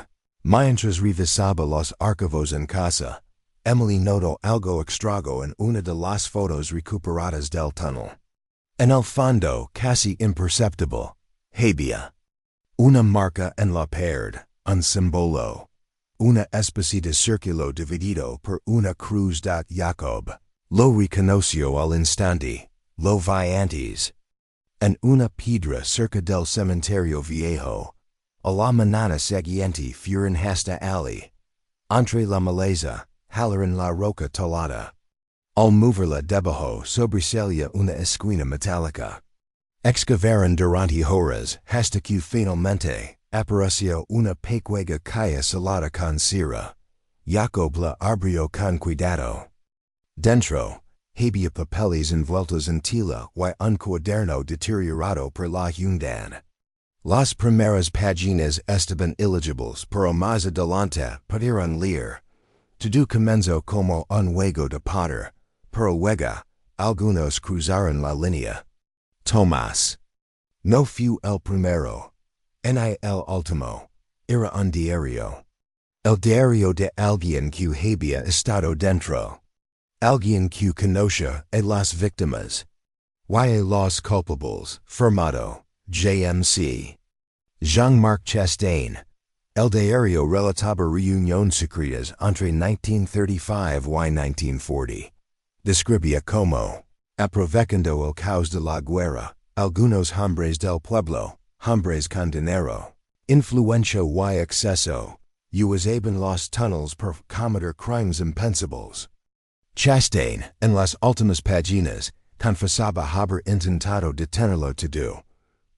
mientras revisaba los archivos en casa, Émilie notó algo extraño en una de las fotos recuperadas del túnel. En el fondo, casi imperceptible, había una marca en la pared, un símbolo, una especie de círculo dividido por una cruz de Jakob. Lo reconoció al instante, lo vi antes. En una piedra cerca del cementerio viejo, a la mañana siguiente fueron hasta allí. Entre la maleza, en la roca talada. Al moverla debajo sobresalía una esquina metálica. Excavaron durante horas hasta que finalmente apareció una pequeña caja salada con cera. Jakob la abrió con cuidado. Dentro, había papeles envueltos en tela y un cuaderno deteriorado por la humedad. Las primeras páginas estaban ilegibles, pero más adelante pudieron leer. Todo comenzó como un juego de poder, pero luego, algunos cruzaron la línea. Tomás. No fue el primero, ni el último. Era un diario. El diario de alguien que había estado dentro. Alguien que conocía a las víctimas. Y a los culpables, firmado, JMC. Jean-Marc Chastain. El diario relataba reuniones secretas entre 1935 y 1940. Describía como, aprovechando el caos de la guerra, algunos hombres del pueblo, hombres con dinero, influencia y exceso, usaban los túneles para cometer crimes impensables. Chastain, en las últimas páginas, confesaba haber intentado detenerlo todo,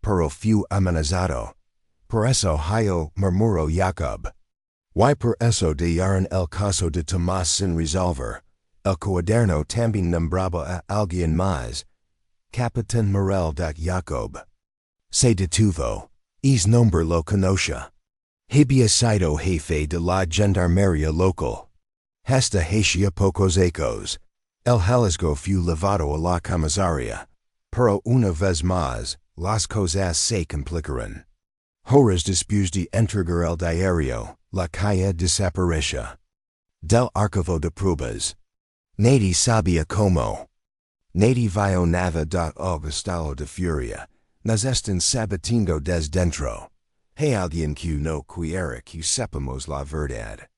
pero fue amenazado. Por eso murmuró Jakob. Y por eso dejaron el caso de Tomás sin resolver. El cuaderno también nombraba a alguien más. Capitán Morel de Jakob. Se detuvo. Es nombre lo conocía. Había sido jefe de la gendarmería local. Hasta hacía pocos ecos. El hallazgo fue llevado a la comisaría. Pero una vez más, las cosas se complicaron. Horas después de entregar el diario, la calle desapareció. Del archivo de pruebas. Nadie sabía cómo. Nadie vio nada de estado de furia. Nos están saboteando desde dentro. Hay alguien que no quiere que sepamos la verdad.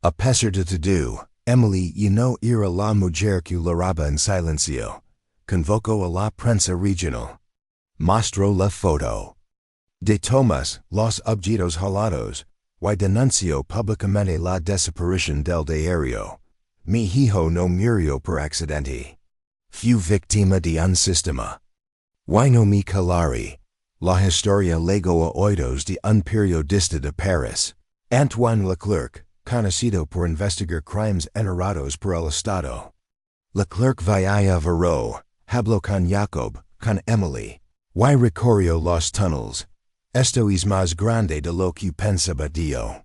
A pesar de todo, Émilie y no era la mujer que lloraba en silencio. Convocó a la prensa regional. Mostró la foto de Tomás, los objetos jalados, y denunció públicamente la desaparición del diario. Mi hijo no murió por accidente. Fue víctima de un sistema. Y no me calari. La historia llegó a oídos de un periodista de París, Antoine Leclerc, conocido por investigar crimes enterrados por el Estado. Leclerc vaya a Veró, habló con Jakob, con Émilie, y recorrió los túneles. Esto es más grande de lo que pensaba yo.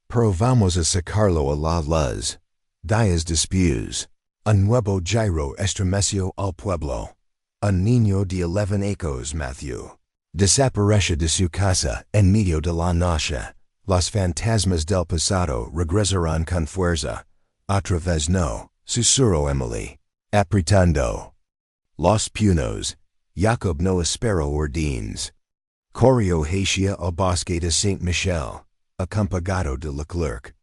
Pero vamos a sacarlo a la luz. Días después, un nuevo giro estremeció al pueblo. Un niño de 11 años Matthew desapareció de su casa en medio de la noche. Los fantasmas del pasado regresarán con fuerza. Otra vez no, susurró Émilie, apretando los puños. Jakob no esperó órdenes. Corrió hacia el bosque de Saint-Michel, acompañado de Leclerc.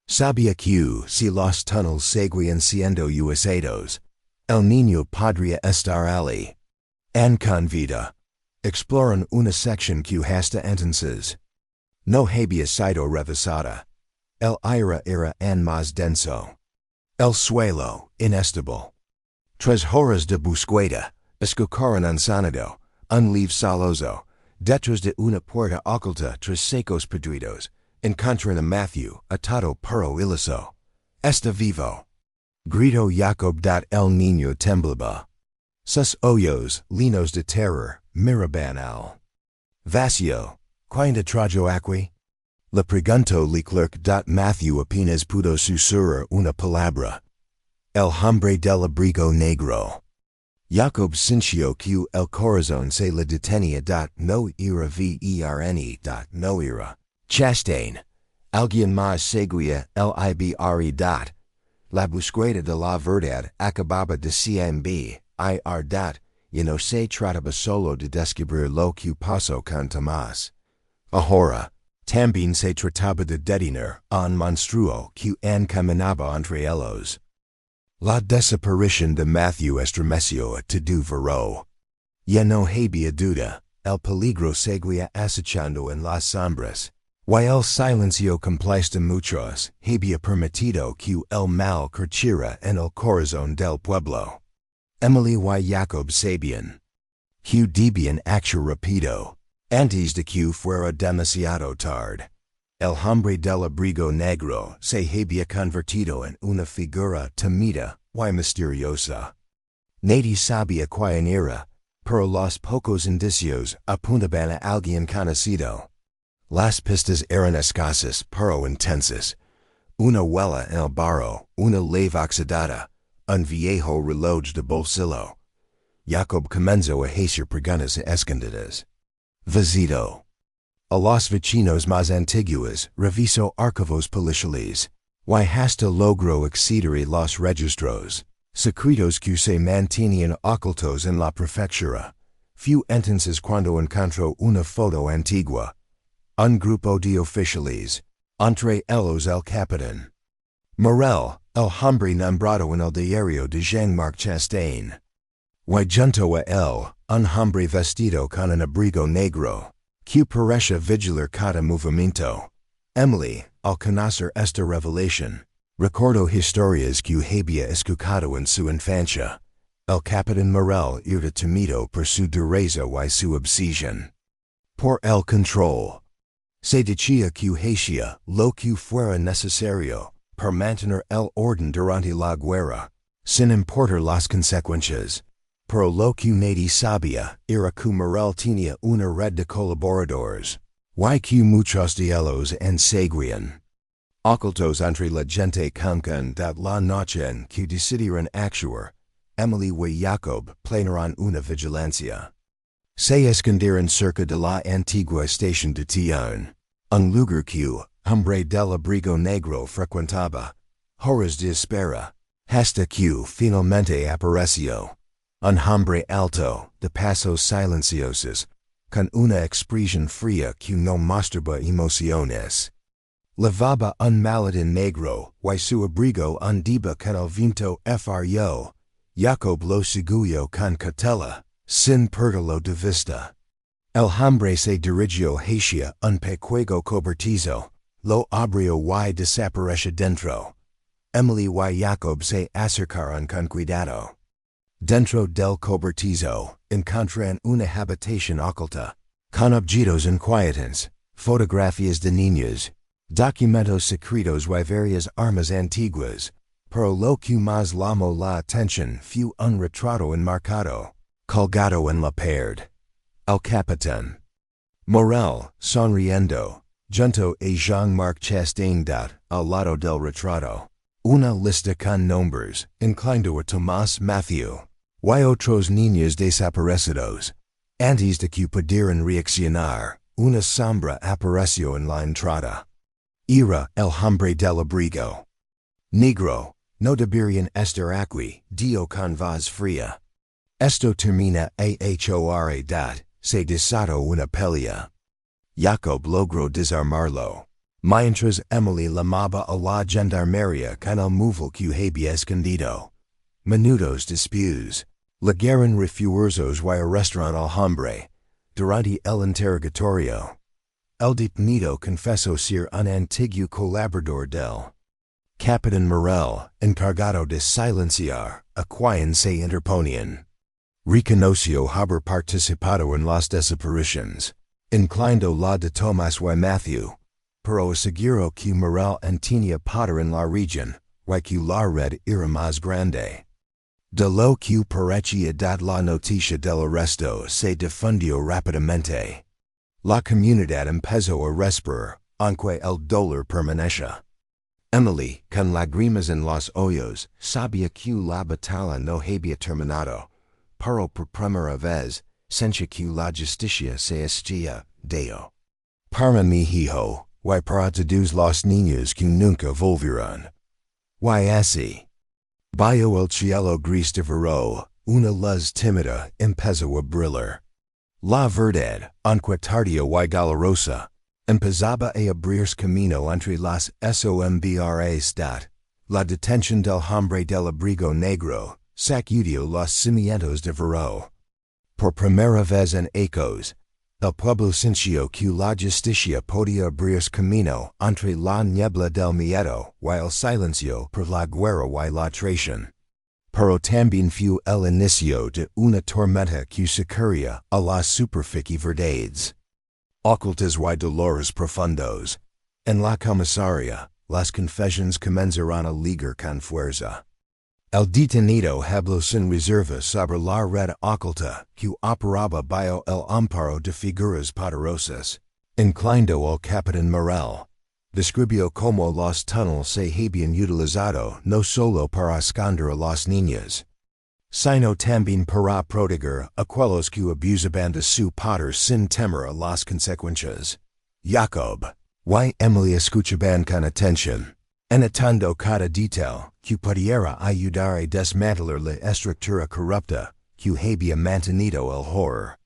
Sabía que si los túneles seguían siendo usados, el niño podría estar allí. En con vida. Exploran una sección que hasta entonces no había sido revisada. El aire era en más denso. El suelo, inestable. 3 horas de búsqueda, escucharon un sonido, un leaf saloso, detrás de una puerta oculta tras secos podridos, encontraron a Matthew, atado pero ileso. Está vivo. Gritó Jakob. El niño temblaba. Sus ojos, llenos de terror, miraban al vacío. ¿Quién trajo aquí? Le preguntó Leclerc. Matthew apenas pudo susurrar una palabra. El hombre del abrigo negro. Jakob sintió que el corazón se le detenía. No era verne. No era Chastain. Alguien más seguía el ibr. La búsqueda de la verdad acababa de CMB. Y no se trataba solo de descubrir lo que pasó con Tomás. Ahora, también se trataba de detener un monstruo que encaminaba entre ellos. La desaparición de Matthew estremeció a todo Veró. Ya no había duda, el peligro seguía acechando en las sombras. Y el silencio complace de muchos había permitido que el mal creciera en el corazón del pueblo. Émilie y Jakob sabían que debían actuar rápido, antes de que fuera demasiado tarde. El hombre del abrigo negro se había convertido en una figura temida y misteriosa. Nadie sabía quién era, pero los pocos indicios apuntaban a alguien conocido. Las pistas eran escasas pero intensas. Una huella en el barro, una leva oxidada, un viejo reloj de bolsillo. Jakob comenzó a hacer preguntas escondidas. Visitó a los vecinos más antiguos, revisó archivos policiales, y hasta logró acceder a los registros secretos que se mantenían ocultos en la prefectura. Fue entonces cuando encontró una foto antigua. Un grupo de oficiales, entre ellos el capitán Morel, el hombre nombrado en el diario de Jean-Marc Chastain. Y junto a él, un hombre vestido con un abrigo negro, que parecía vigilar cada movimiento. Émilie, al conocer esta revelación, recordó historias que había escuchado en su infancia. El capitán Morel era temido por su dureza y su obsesión por el control. Se decía que hacía lo que fuera necesario para mantener el orden durante la guerra, sin importar las consecuencias. Pero lo que nadie sabía era que Morel tenía una red de colaboradores, y que muchos de ellos seguían ocultos entre la gente común de la noche en que decidieron actuar. Émilie y Jakob planearon una vigilancia. Se escondieron cerca de la antigua estación de tren, un lugar que hombre del abrigo negro frecuentaba, horas de espera, hasta que finalmente apareció. Un hombre alto, de pasos silenciosos, con una expresión fría que no mostraba emociones. Levaba un maladin negro, y su abrigo undiba con el viento frio. Jakob lo seguyo con catela, sin perderlo de vista. El hombre se dirigió hacia un pequeño cobertizo, lo abrió y desapareció dentro. Émilie y Jakob se acercaron con cuidado. Dentro del cobertizo, encontraron una habitación oculta, con objetos inquietants, fotografías de niños, documentos secretos y varias armas antiguas, pero lo que más llamó la atención fue un retrato enmarcado, colgado en la pared. El capitán Morel, sonriendo, junto a Jean-Marc Chastain al lado del retrato. Una lista con nombres, incluyendo a Tomás, Matthew, y otros niños desaparecidos. Antes de que pudieran reaccionar, una sombra apareció en la entrada. Era el hombre del abrigo. Negro, no deberían estar aquí, dio con voz fría. Esto termina ahora. Se desató una pelea. Jakob logró desarmarlo. Mientras Émilie llamaba a la gendarmería con el móvil que había escondido. Minutos después, llegaron refuerzos y arrestaron al hombre. Durante el interrogatorio, el detenido confesó ser un antiguo colaborador del Capitán Morel, encargado de silenciar a quien se interponían. Reconoció haber participado en las desapariciones, incluyendo la de Tomás y Matthew, pero aseguró que Morel tenía poder en la región, y que la red era más grande. De lo que parecía dar la noticia del arresto se difundió rápidamente. La comunidad empezó a respirar, aunque el dolor permanecía. Émilie, con lágrimas en los ojos, sabía que la batalla no había terminado, pero por primera vez, sentía que la justicia se estaba dando. Para mi hijo, y para todos los niños que nunca volverán. Y así. Bajo el cielo gris de verano, una luz tímida empezó a brillar. La verdad, aunque tardía y dolorosa, empezaba a abrirse camino entre las sombras. La detención del hombre del abrigo negro sacudió los cimientos de verano. Por primera vez en ecos, el pueblo sintió que la justicia podía abrirse camino entre la niebla del miedo y el silencio por la guerra y la traición. Pero también fue el inicio de una tormenta que sacudía a la superficie verdades. Ocultas y dolores profundos. En la comisaría, las confesiones comenzaron a ligar con fuerza. El detenido habló sin reserva sobre la red oculta que operaba bajo el amparo de figuras poderosas, incluyendo al capitán Morel. Describió cómo los túneles se habían utilizado no solo para esconder a los niños, sino también para proteger a aquellos que abusaban de su poder sin temer a las consecuencias. Jakob y Émilie escuchaban con atención, anotando cada detalle que pudiera ayudar a desmantelar la estructura corrupta que había mantenido el horror.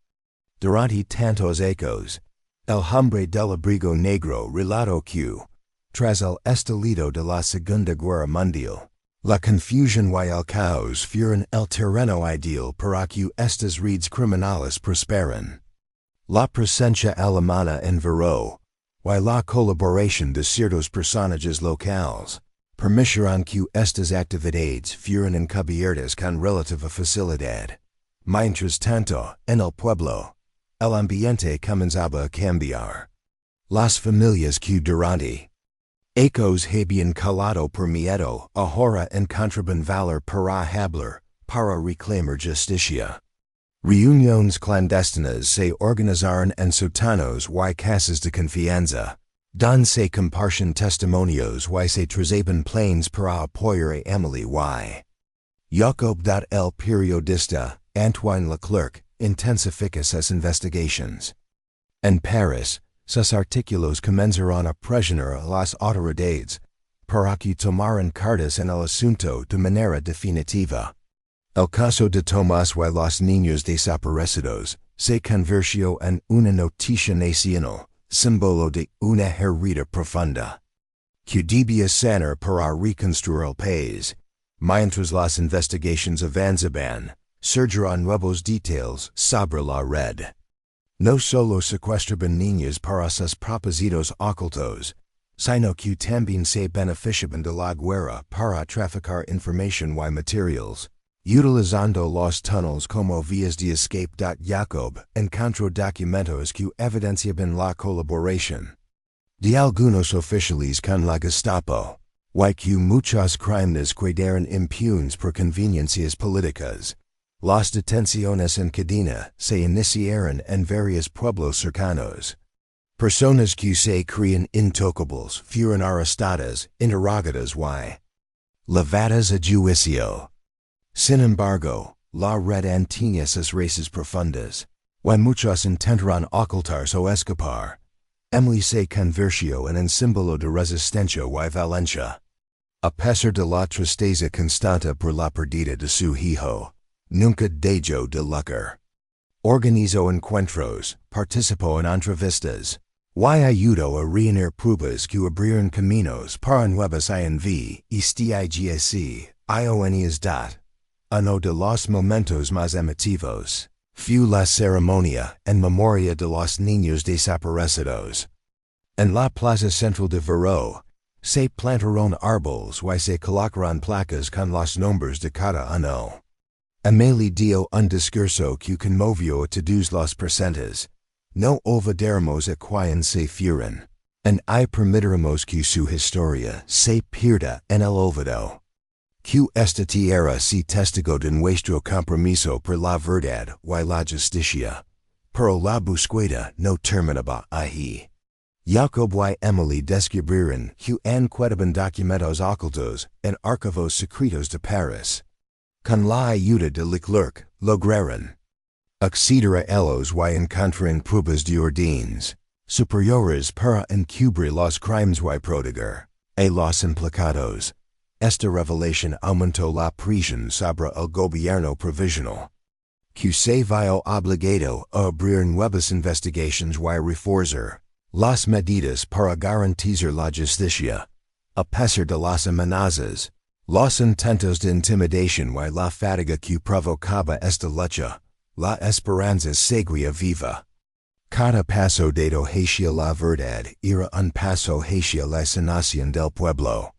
Durante tantos ecos, el hombre del abrigo negro relató que, tras el estallido de la Segunda Guerra Mundial, la confusión y el caos fueron el terreno ideal para que estas redes criminales prosperan. La presencia alemana en Veró, y la colaboración de ciertos personajes locales, permitieron que estas actividades fueran encubiertas con relativa facilidad. Mientras tanto, en el pueblo, el ambiente comenzaba a cambiar. Las familias que durante ecos habían calado por miedo ahora encontraban valor para hablar, para reclamar justicia. Reuniones clandestinas se organizaron en sótanos y casas de confianza, donde se compartían testimonios y se trazaban planes para apoyar a Émilie y Jakob. El periodista, Antoine Leclerc, intensifica sus investigaciones. En París, sus artículos comenzaron a presionar a las autoridades para que tomaran cartas en el asunto de manera definitiva. El caso de Tomás y los niños desaparecidos se convirtió en una noticia nacional, símbolo de una herida profunda. Que debia sanar para reconstruir el país. Mientras las investigations avanzaban, surgirán nuevos details sobre la red. No solo secuestraban niños para sus propósitos ocultos, sino que también se beneficiaban de la guerra para traficar información y materials, utilizando los túneles como vías de escape. Jakob encontró documentos que evidenciaban la colaboración de algunos oficiales con la Gestapo, y que muchos crímenes quedaron impunes por conveniencias políticas. Las detenciones en cadena se iniciaron en varios pueblos cercanos. Personas que se creían intocables fueron arrestadas, interrogadas y llevadas a juicio. Sin embargo, la red tenía sus raíces profundas, y muchos intentaron ocultarse o escapar. Émilie se convirtió en un símbolo de resistencia y valencia. A pesar de la tristeza constante por la pérdida de su hijo, nunca dejó de luchar. Organizó encuentros, participó en entrevistas, y ayudó a reunir pruebas que abrieron caminos para nuevas investigaciones. Uno de los momentos más emotivos fue la ceremonia en memoria de los niños desaparecidos. En la plaza central de Verdad, se plantaron árboles y se colocaron placas con los nombres de cada uno. Émilie dio un discurso que conmovió a todos los presentes. No olvidaremos a quien se fueron, y permitiremos que su historia se pierda en el olvido. Que esta tierra se testigo de nuestro compromiso por la verdad y la justicia. Pero la búsqueda no terminaba ahí. Jakob y Émilie descubrieron que encontraban documentos ocultos en archivos secretos de París. Con la ayuda de Leclerc, lograron acceder a ellos y encontraron pruebas de órdenes superiores para encubrir los crímenes y proteger a los implicados. Esta revelación aumentó la presión sobre el gobierno provisional, que se vio obligado a abrir nuevas investigaciones y reforzar las medidas para garantizar la justicia. A pesar de las amenazas, los intentos de intimidación y la fatiga que provocaba esta lucha, la esperanza seguía viva. Cada paso dado hacia la verdad era un paso hacia la sanación del pueblo.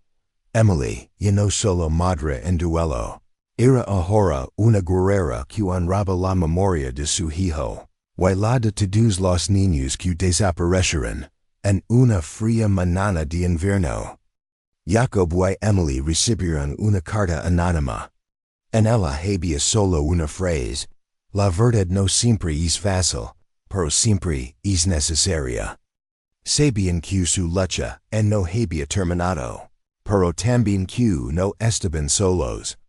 Émilie, ya no solo madre en duelo, era ahora una guerrera que honraba la memoria de su hijo, y la de todos los niños que desaparecieron en una fría mañana de invierno. Jakob y Émilie recibieron una carta anónima. En ella había solo una frase: la verdad no siempre es fácil, pero siempre es necesaria. Sabían que su lucha no había terminado, pero también que no estaban solos.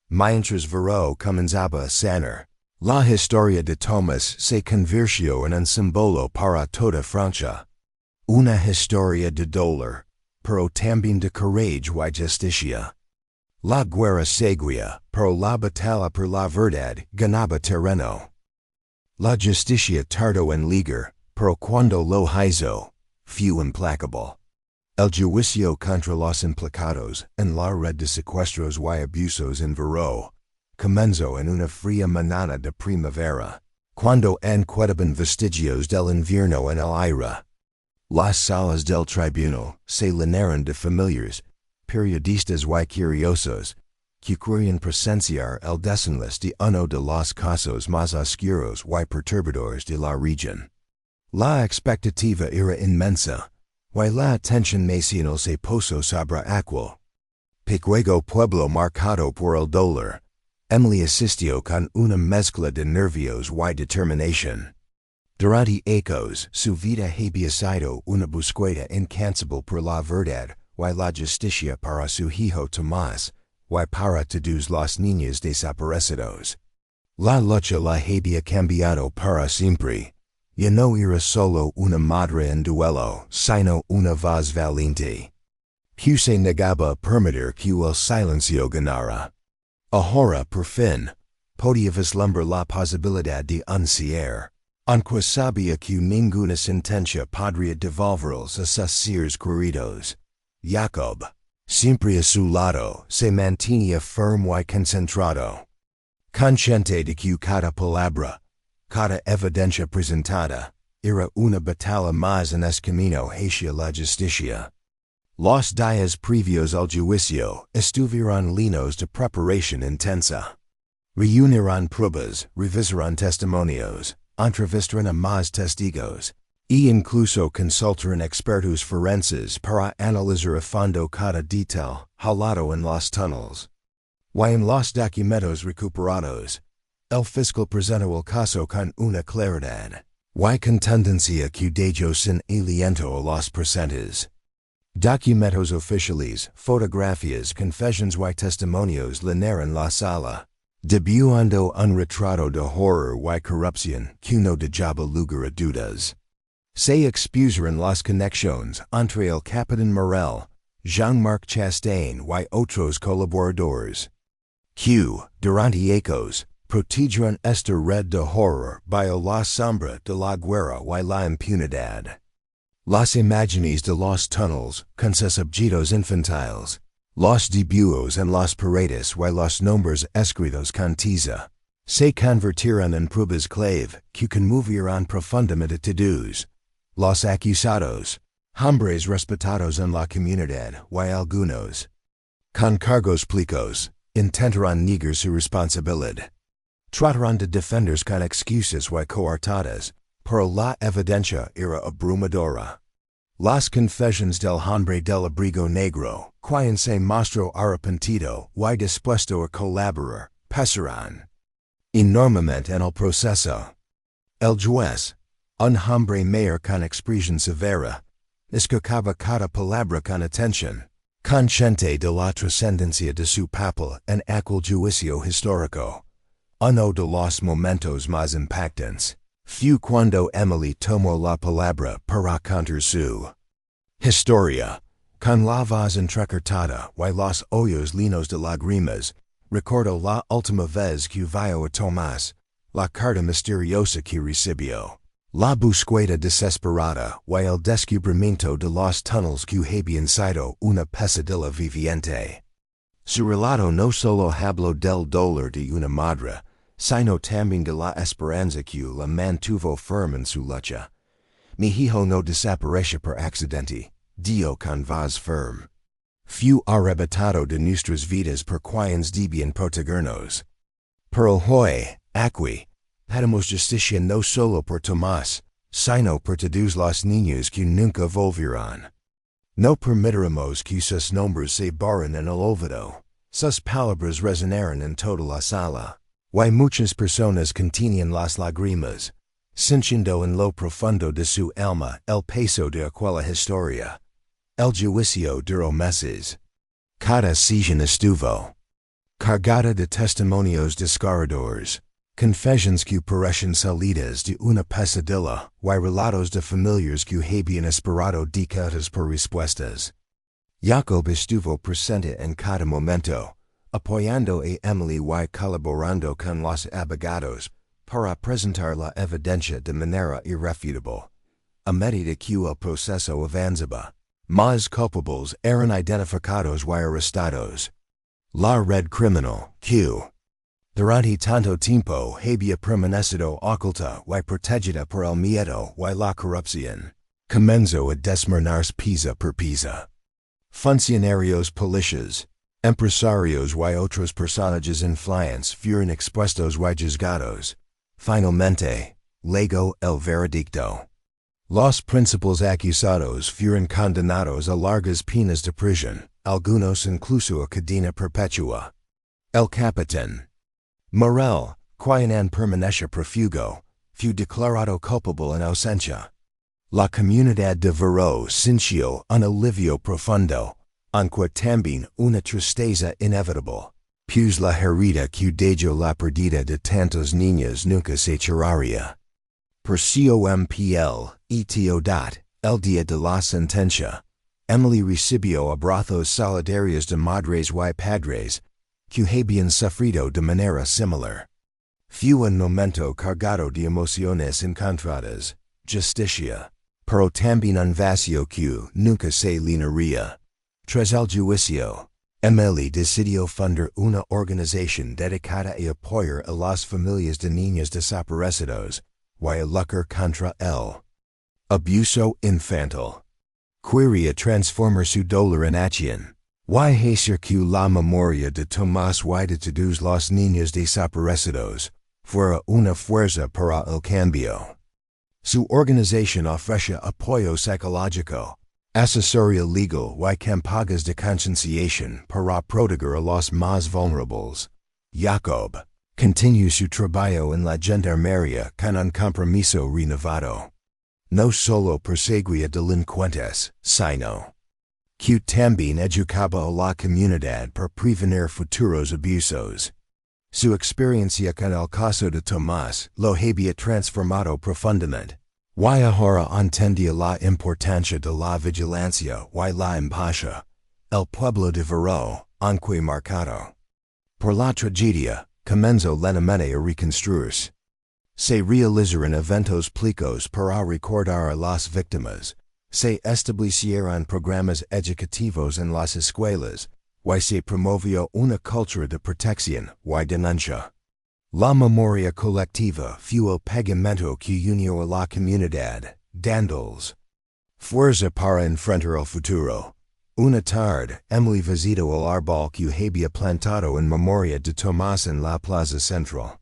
Mientras Verdad comenzaba a sanar, la historia de Tomás se convirtió en un símbolo para toda Francia. Una historia de dolor, pero también de coraje y justicia. La guerra seguía, pero la batalla por la verdad ganaba terreno. La justicia tardó en llegar, pero cuando lo hizo, fue implacable. El juicio contra los implicados en la red de secuestros y abusos en Verdad comenzó en una fría mañana de primavera, cuando encontraban vestigios del invierno en el aire. Las salas del tribunal se llenaron de familiares, periodistas y curiosos, que querían presenciar el desenlace de uno de los casos más oscuros y perturbadores de la región. La expectativa era inmensa, y la atención nacional se posó sobre aquel pequeño pueblo marcado por el dolor. Émilie asistió con una mezcla de nervios y determinación. Durante años, su vida había sido una búsqueda incansable por la verdad y la justicia para su hijo Tomás, y para todos los niños desaparecidos. La lucha la había cambiado para siempre. Ya no era solo una madre en duelo, sino una voz valiente, que se negaba a permitir que el silencio ganara. Ahora, por fin, podía vislumbrar la posibilidad de anunciar, aunque sabía que ninguna sentencia podría devolverlos a sus seres queridos. Jakob. Siempre a su lado, se mantenía firme y concentrado. Consciente de que cada palabra, cada evidencia presentada, era una batalla más en el camino hacia la justicia. Los días previos al juicio estuvieron llenos de preparación intensa. Reunirán pruebas, revisarán testimonios, entrevistarán a más testigos, e incluso consultarán expertos forenses para analizar a fondo cada detalle halado en los túneles. Y en los documentos recuperados, el fiscal presentó el caso con una claridad y contundencia que dejó sin aliento a los presentes. Documentos oficiales, fotografías, confessions y testimonios llenaron la sala, dibujando un retrato de horror y corrupción que no dejaba lugar a dudas. Se expuseron las conexiones entre el capitán Morel, Jean-Marc Chastain y otros colaboradores, que, durante ecos, protegieron esta red de horror bajo la sombra de la guerra y la impunidad. Las imágenes de los túneles, con sus objetos infantiles, los dibujos en las paredes y los nombres escritos con tiza, se convertirán en pruebas clave que conmoverán profundamente a todos. Los acusados, hombres respetados en la comunidad y algunos, con cargos públicos, intentarán negar su responsabilidad. Tratarán de defenderse con excusas y coartadas, pero la evidencia era abrumadora. Las confesiones del hombre del abrigo negro, quien se mostró arrepentido y dispuesto a colaborar, pesaron enormemente en el proceso. El juez, un hombre mayor con expresión severa, escuchaba cada palabra con atención, consciente de la trascendencia de su papel en aquel juicio histórico. Uno de los momentos más impactantes fue cuando Émilie tomó la palabra para contar su historia, con la voz entrecortada y los ojos llenos de lágrimas. Recordó la última vez que vio a Tomás, la carta misteriosa que recibió, la búsqueda desesperada y el descubrimiento de los túneles que habían sido una pesadilla viviente. Su relato no solo habló del dolor de una madre, sino también de la esperanza que la mantuvo firme en su lucha. Mi hijo no desapareció por accidente, dio con voz firme. Fue arrebatado de nuestras vidas por quienes debían protegernos. Pero hoy, aquí, pedimos justicia no solo por Tomás, sino por todos los niños que nunca volverán. No permitiremos que sus nombres se borren en el olvido. Sus palabras resonaron en toda la sala. Y muchas personas contenían las lágrimas, sintiendo en lo profundo de su alma el peso de aquella historia. El juicio duró meses. Cada sesión estuvo cargada de testimonios desgarradores, confesiones que parecían salidas de una pesadilla y relatos de familias que habían esperado décadas por respuestas. Jakob estuvo presente en cada momento, apoyando a Émilie y colaborando con los abogados para presentar la evidencia de manera irrefutable. A medida que el proceso avanzaba, más culpables eran identificados y arrestados. La red criminal, que durante tanto tiempo había permanecido oculta y protegida por el miedo y la corrupción, comenzó a desmoronarse pieza por pieza. Funcionarios policiales, empresarios y otros personajes influyentes fueron expuestos y juzgados. Finalmente, llegó el veredicto. Los principales acusados fueron condenados a largas penas de prisión, algunos incluso a cadena perpetua. El capitán Morel, quien permaneció prófugo, fue declarado culpable en ausencia. La comunidad de Verdad sintió un alivio profundo, aunque también una tristeza inevitable, pues la herida que dejó la pérdida de tantos niños nunca se curaría. Por compl, el día de la sentencia, Émilie recibió abrazos solidarios de madres y padres que habían sufrido de manera similar. Fue un momento cargado de emociones encontradas, justicia, pero también un vacío que nunca se llenaría. Tras el juicio. Émilie decidió fundar una organización dedicada a apoyar a las familias de niños desaparecidos, y a luchar contra el abuso infantil. Quería transformar su dolor en acción. Y hacer que la memoria de Tomás y de todos los niños desaparecidos fuera una fuerza para el cambio. Su organización ofrece apoyo psicológico, asesoría legal y campañas de concienciación para proteger a los más vulnerables. Jakob continúa su trabajo en la gendarmería con un compromiso renovado. No solo perseguía delincuentes, sino que también educaba a la comunidad para prevenir futuros abusos. Su experiencia con el caso de Tomás lo había transformado profundamente. Y ahora entendía la importancia de la vigilancia y la empatía. El pueblo de Verdad, aunque marcado por la tragedia, comenzó lentamente a reconstruirse. Se realizaron eventos públicos para recordar a las víctimas. Se establecieron programas educativos en las escuelas, y se promovió una cultura de protección y denuncia. La memoria colectiva fue el pegamento que unió a la comunidad, dándoles fuerza para enfrentar el futuro. Una tarde, Émilie visitó el árbol que había plantado en memoria de Tomás en la plaza central.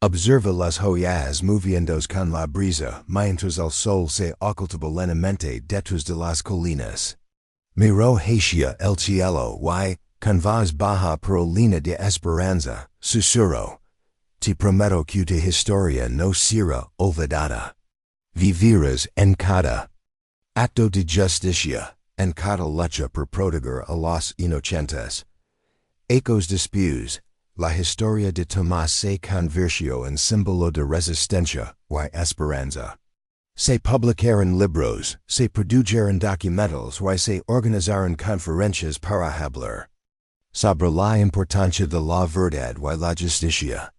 Observa las hojas moviéndose con la brisa mientras el sol se ocultaba lentamente detrás de las colinas. Miró hacia el cielo y, con voz baja pero llena de esperanza, susurró: Te prometo que tu historia no será olvidada. Vivirás en cada acto de justicia, en cada lucha por proteger a los inocentes. Ecos después, la historia de Tomás se convirtió en símbolo de resistencia y esperanza. Se publicaron libros, se produjeron documentales y se organizaron conferencias para hablar sobre la importancia de la verdad y la justicia.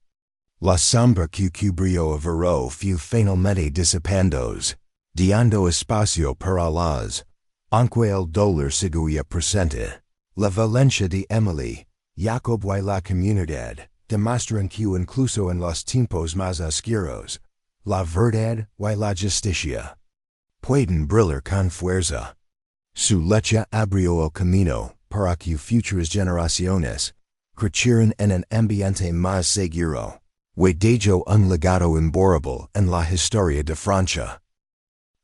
La sombra que cubrió a Verdad fue finalmente disipándose, dando espacio para las, aunque el dolor seguía presente. La valencia de Émilie, Jakob y la comunidad demuestran que incluso en los tiempos más oscuros, la verdad y la justicia pueden brillar con fuerza. Su lucha abrió el camino para que futuras generaciones crecieran en un ambiente más seguro. Y dejó un legado imborrable en la historia de Francia.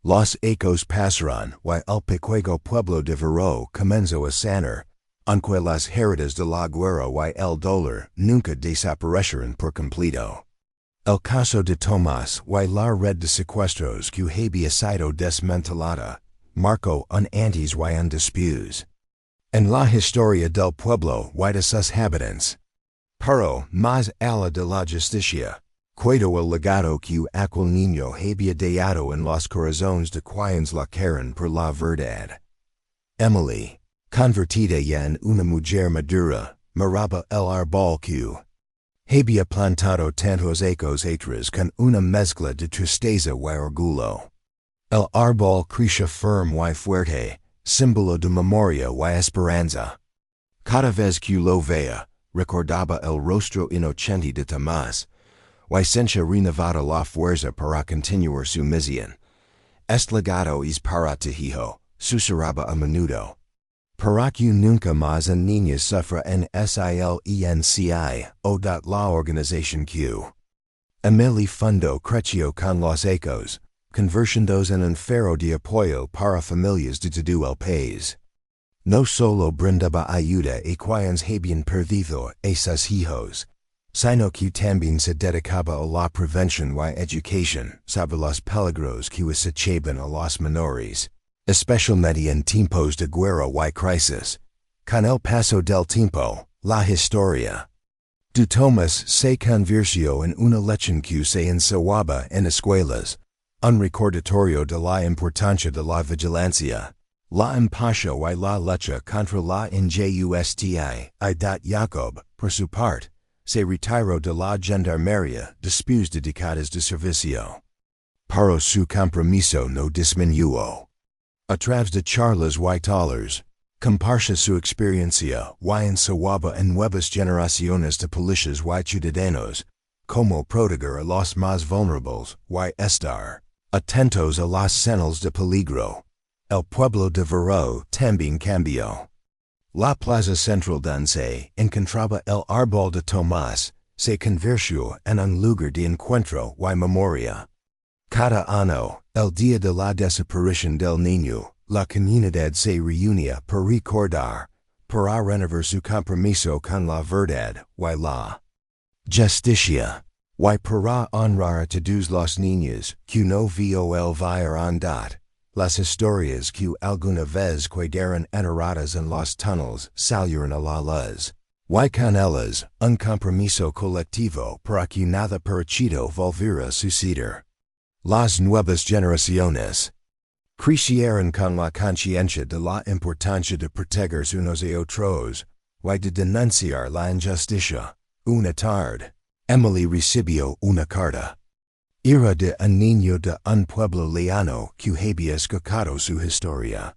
Los ecos pasaron y el pequeño pueblo de Verdad comenzó a sanar, aunque las heridas de la guerra y el dolor nunca desaparecieron por completo. El caso de Tomás y la red de secuestros que había sido desmantelada marcó un antes y un después en la historia del pueblo y de sus habitantes. Pero, más allá de la justicia, cuidó el legado que aquel niño había dejado en los corazones de quienes la querían por la verdad. Émilie, convertida ya en una mujer madura, miraba el árbol que había plantado tantos ecos atrás con una mezcla de tristeza y orgullo. El árbol crecía firme y fuerte, símbolo de memoria y esperanza. Cada vez que lo veía, recordaba el rostro inocente de Tomás, y sentía renovada la fuerza para continuar su misión. Este legado es para tu hijo, susurraba a menudo. Para que nunca más un niño sufra en silenci o dat la organización que Émilie fundó creció con los ecos, convirtiéndose en un faro de apoyo para familias de todo el país. No solo brindaba ayuda a quienes habían perdido a sus hijos, sino que también se dedicaba a la prevención y educación sobre los peligros que acechaban a los menores, especialmente en tiempos de guerra y crisis. Con el paso del tiempo, la historia de Tomás se convirtió en una lección que se enseñaba en escuelas, un recordatorio de la importancia de la vigilancia, la empatía y la lucha contra la injusticia. Jakob, por su parte, se retiró de la gendarmería después de décadas de servicio. Pero su compromiso no disminuyó. A través de charlas y talleres, Comparsa su experiencia, y en sawaba en nuevas generaciones de policías y ciudadanos, como proteger a los más vulnerables, y estar atentos a las señales de peligro. El pueblo de Verdad también cambió. La plaza central donde se encontraba el árbol de Tomás se convirtió en un lugar de encuentro y memoria. Cada año, el día de la desaparición del niño, la comunidad se reunía para recordar, para renovar su compromiso con la verdad y la justicia, y para honrar a todos los niños que no vio el ver andar. Las historias que alguna vez quedaron enterradas en los túneles salieron a la luz. Y con ellas, un compromiso colectivo para que nada parecido volviera a suceder. Las nuevas generaciones crecieron con la conciencia de la importancia de protegerse unos a otros, y de denunciar la injusticia. Una tarde, Émilie recibió una carta. Era de un niño de un pueblo lejano que había escuchado su historia.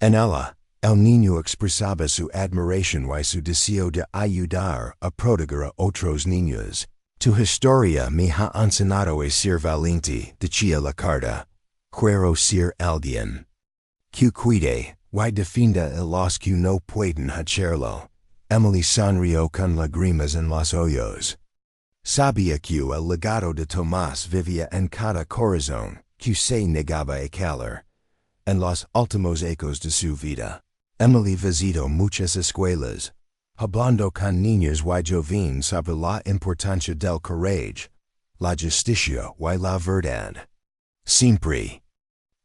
En ella, el niño expresaba su admiración y su deseo de ayudar a proteger a otros niños. Tu historia me ha enseñado a ser valiente, decía la carta. Quiero ser alguien que cuide y defienda a los que no pueden hacerlo. Émilie sonrió con lágrimas en los ojos. Sabía que el legado de Tomás vivía en cada corazón que se negaba a calar. En los últimos ecos de su vida, Émilie visitó muchas escuelas, hablando con niños y jóvenes sobre la importancia del coraje, la justicia y la verdad. Siempre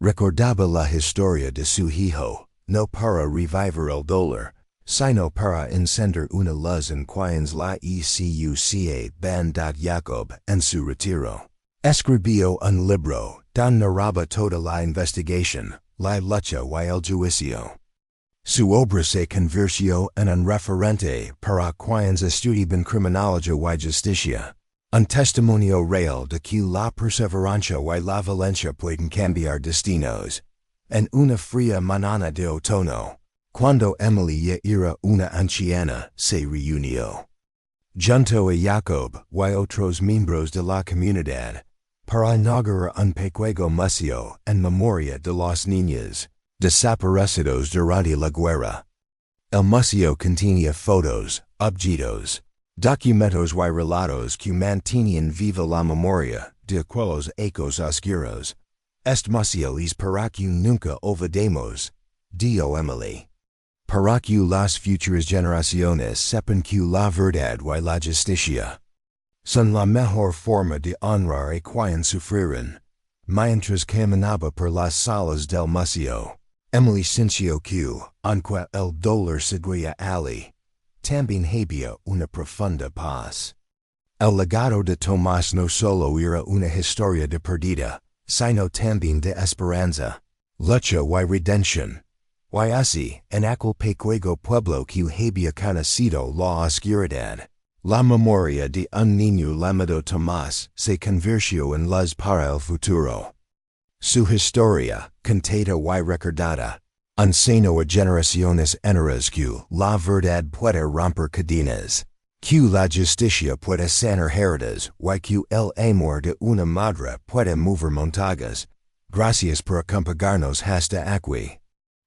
recordaba la historia de su hijo, no para revivir el dolor, sino para encender una luz en quienes la ECUCA bandad Jakob en su retiro. Escribió un libro donde narraba toda la investigación, la lucha y el juicio. Su obra se convirtió en un referente para quienes estudian criminología y justicia. Un testimonio real de que la perseverancia y la valencia pueden cambiar destinos. En una fría mañana de otoño, cuando Émilie ya era una anciana, se reunió junto a Jakob y otros miembros de la comunidad para inaugurar un pequeño museo en memoria de los niños desaparecidos durante la guerra. El museo contenía fotos, objetos, documentos y relatos que mantenían viva la memoria de aquellos ecos oscuros. Este museo es para que nunca olvidemos, dijo Émilie. Para que las futuras generaciones sepan que la verdad y la justicia son la mejor forma de honrar a quienes sufrieron. Mientras caminaba por las salas del museo, Émilie sintió que, aunque el dolor seguía allí, también había una profunda paz. El legado de Tomás no solo era una historia de pérdida, sino también de esperanza, lucha y redención. Y así, en aquel pequeño pueblo que había conocido la oscuridad, la memoria de un niño llamado Tomás se convirtió en luz para el futuro. Su historia, contada y recordada, enseñó a generaciones enteras que la verdad puede romper cadenas, que la justicia puede sanar heridas y que el amor de una madre puede mover montañas. Gracias por acompañarnos hasta aquí.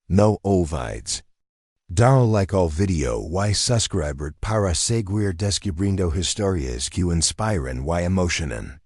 No olvides dar like al video y suscribir para seguir descubriendo historias que inspiran y emocionan.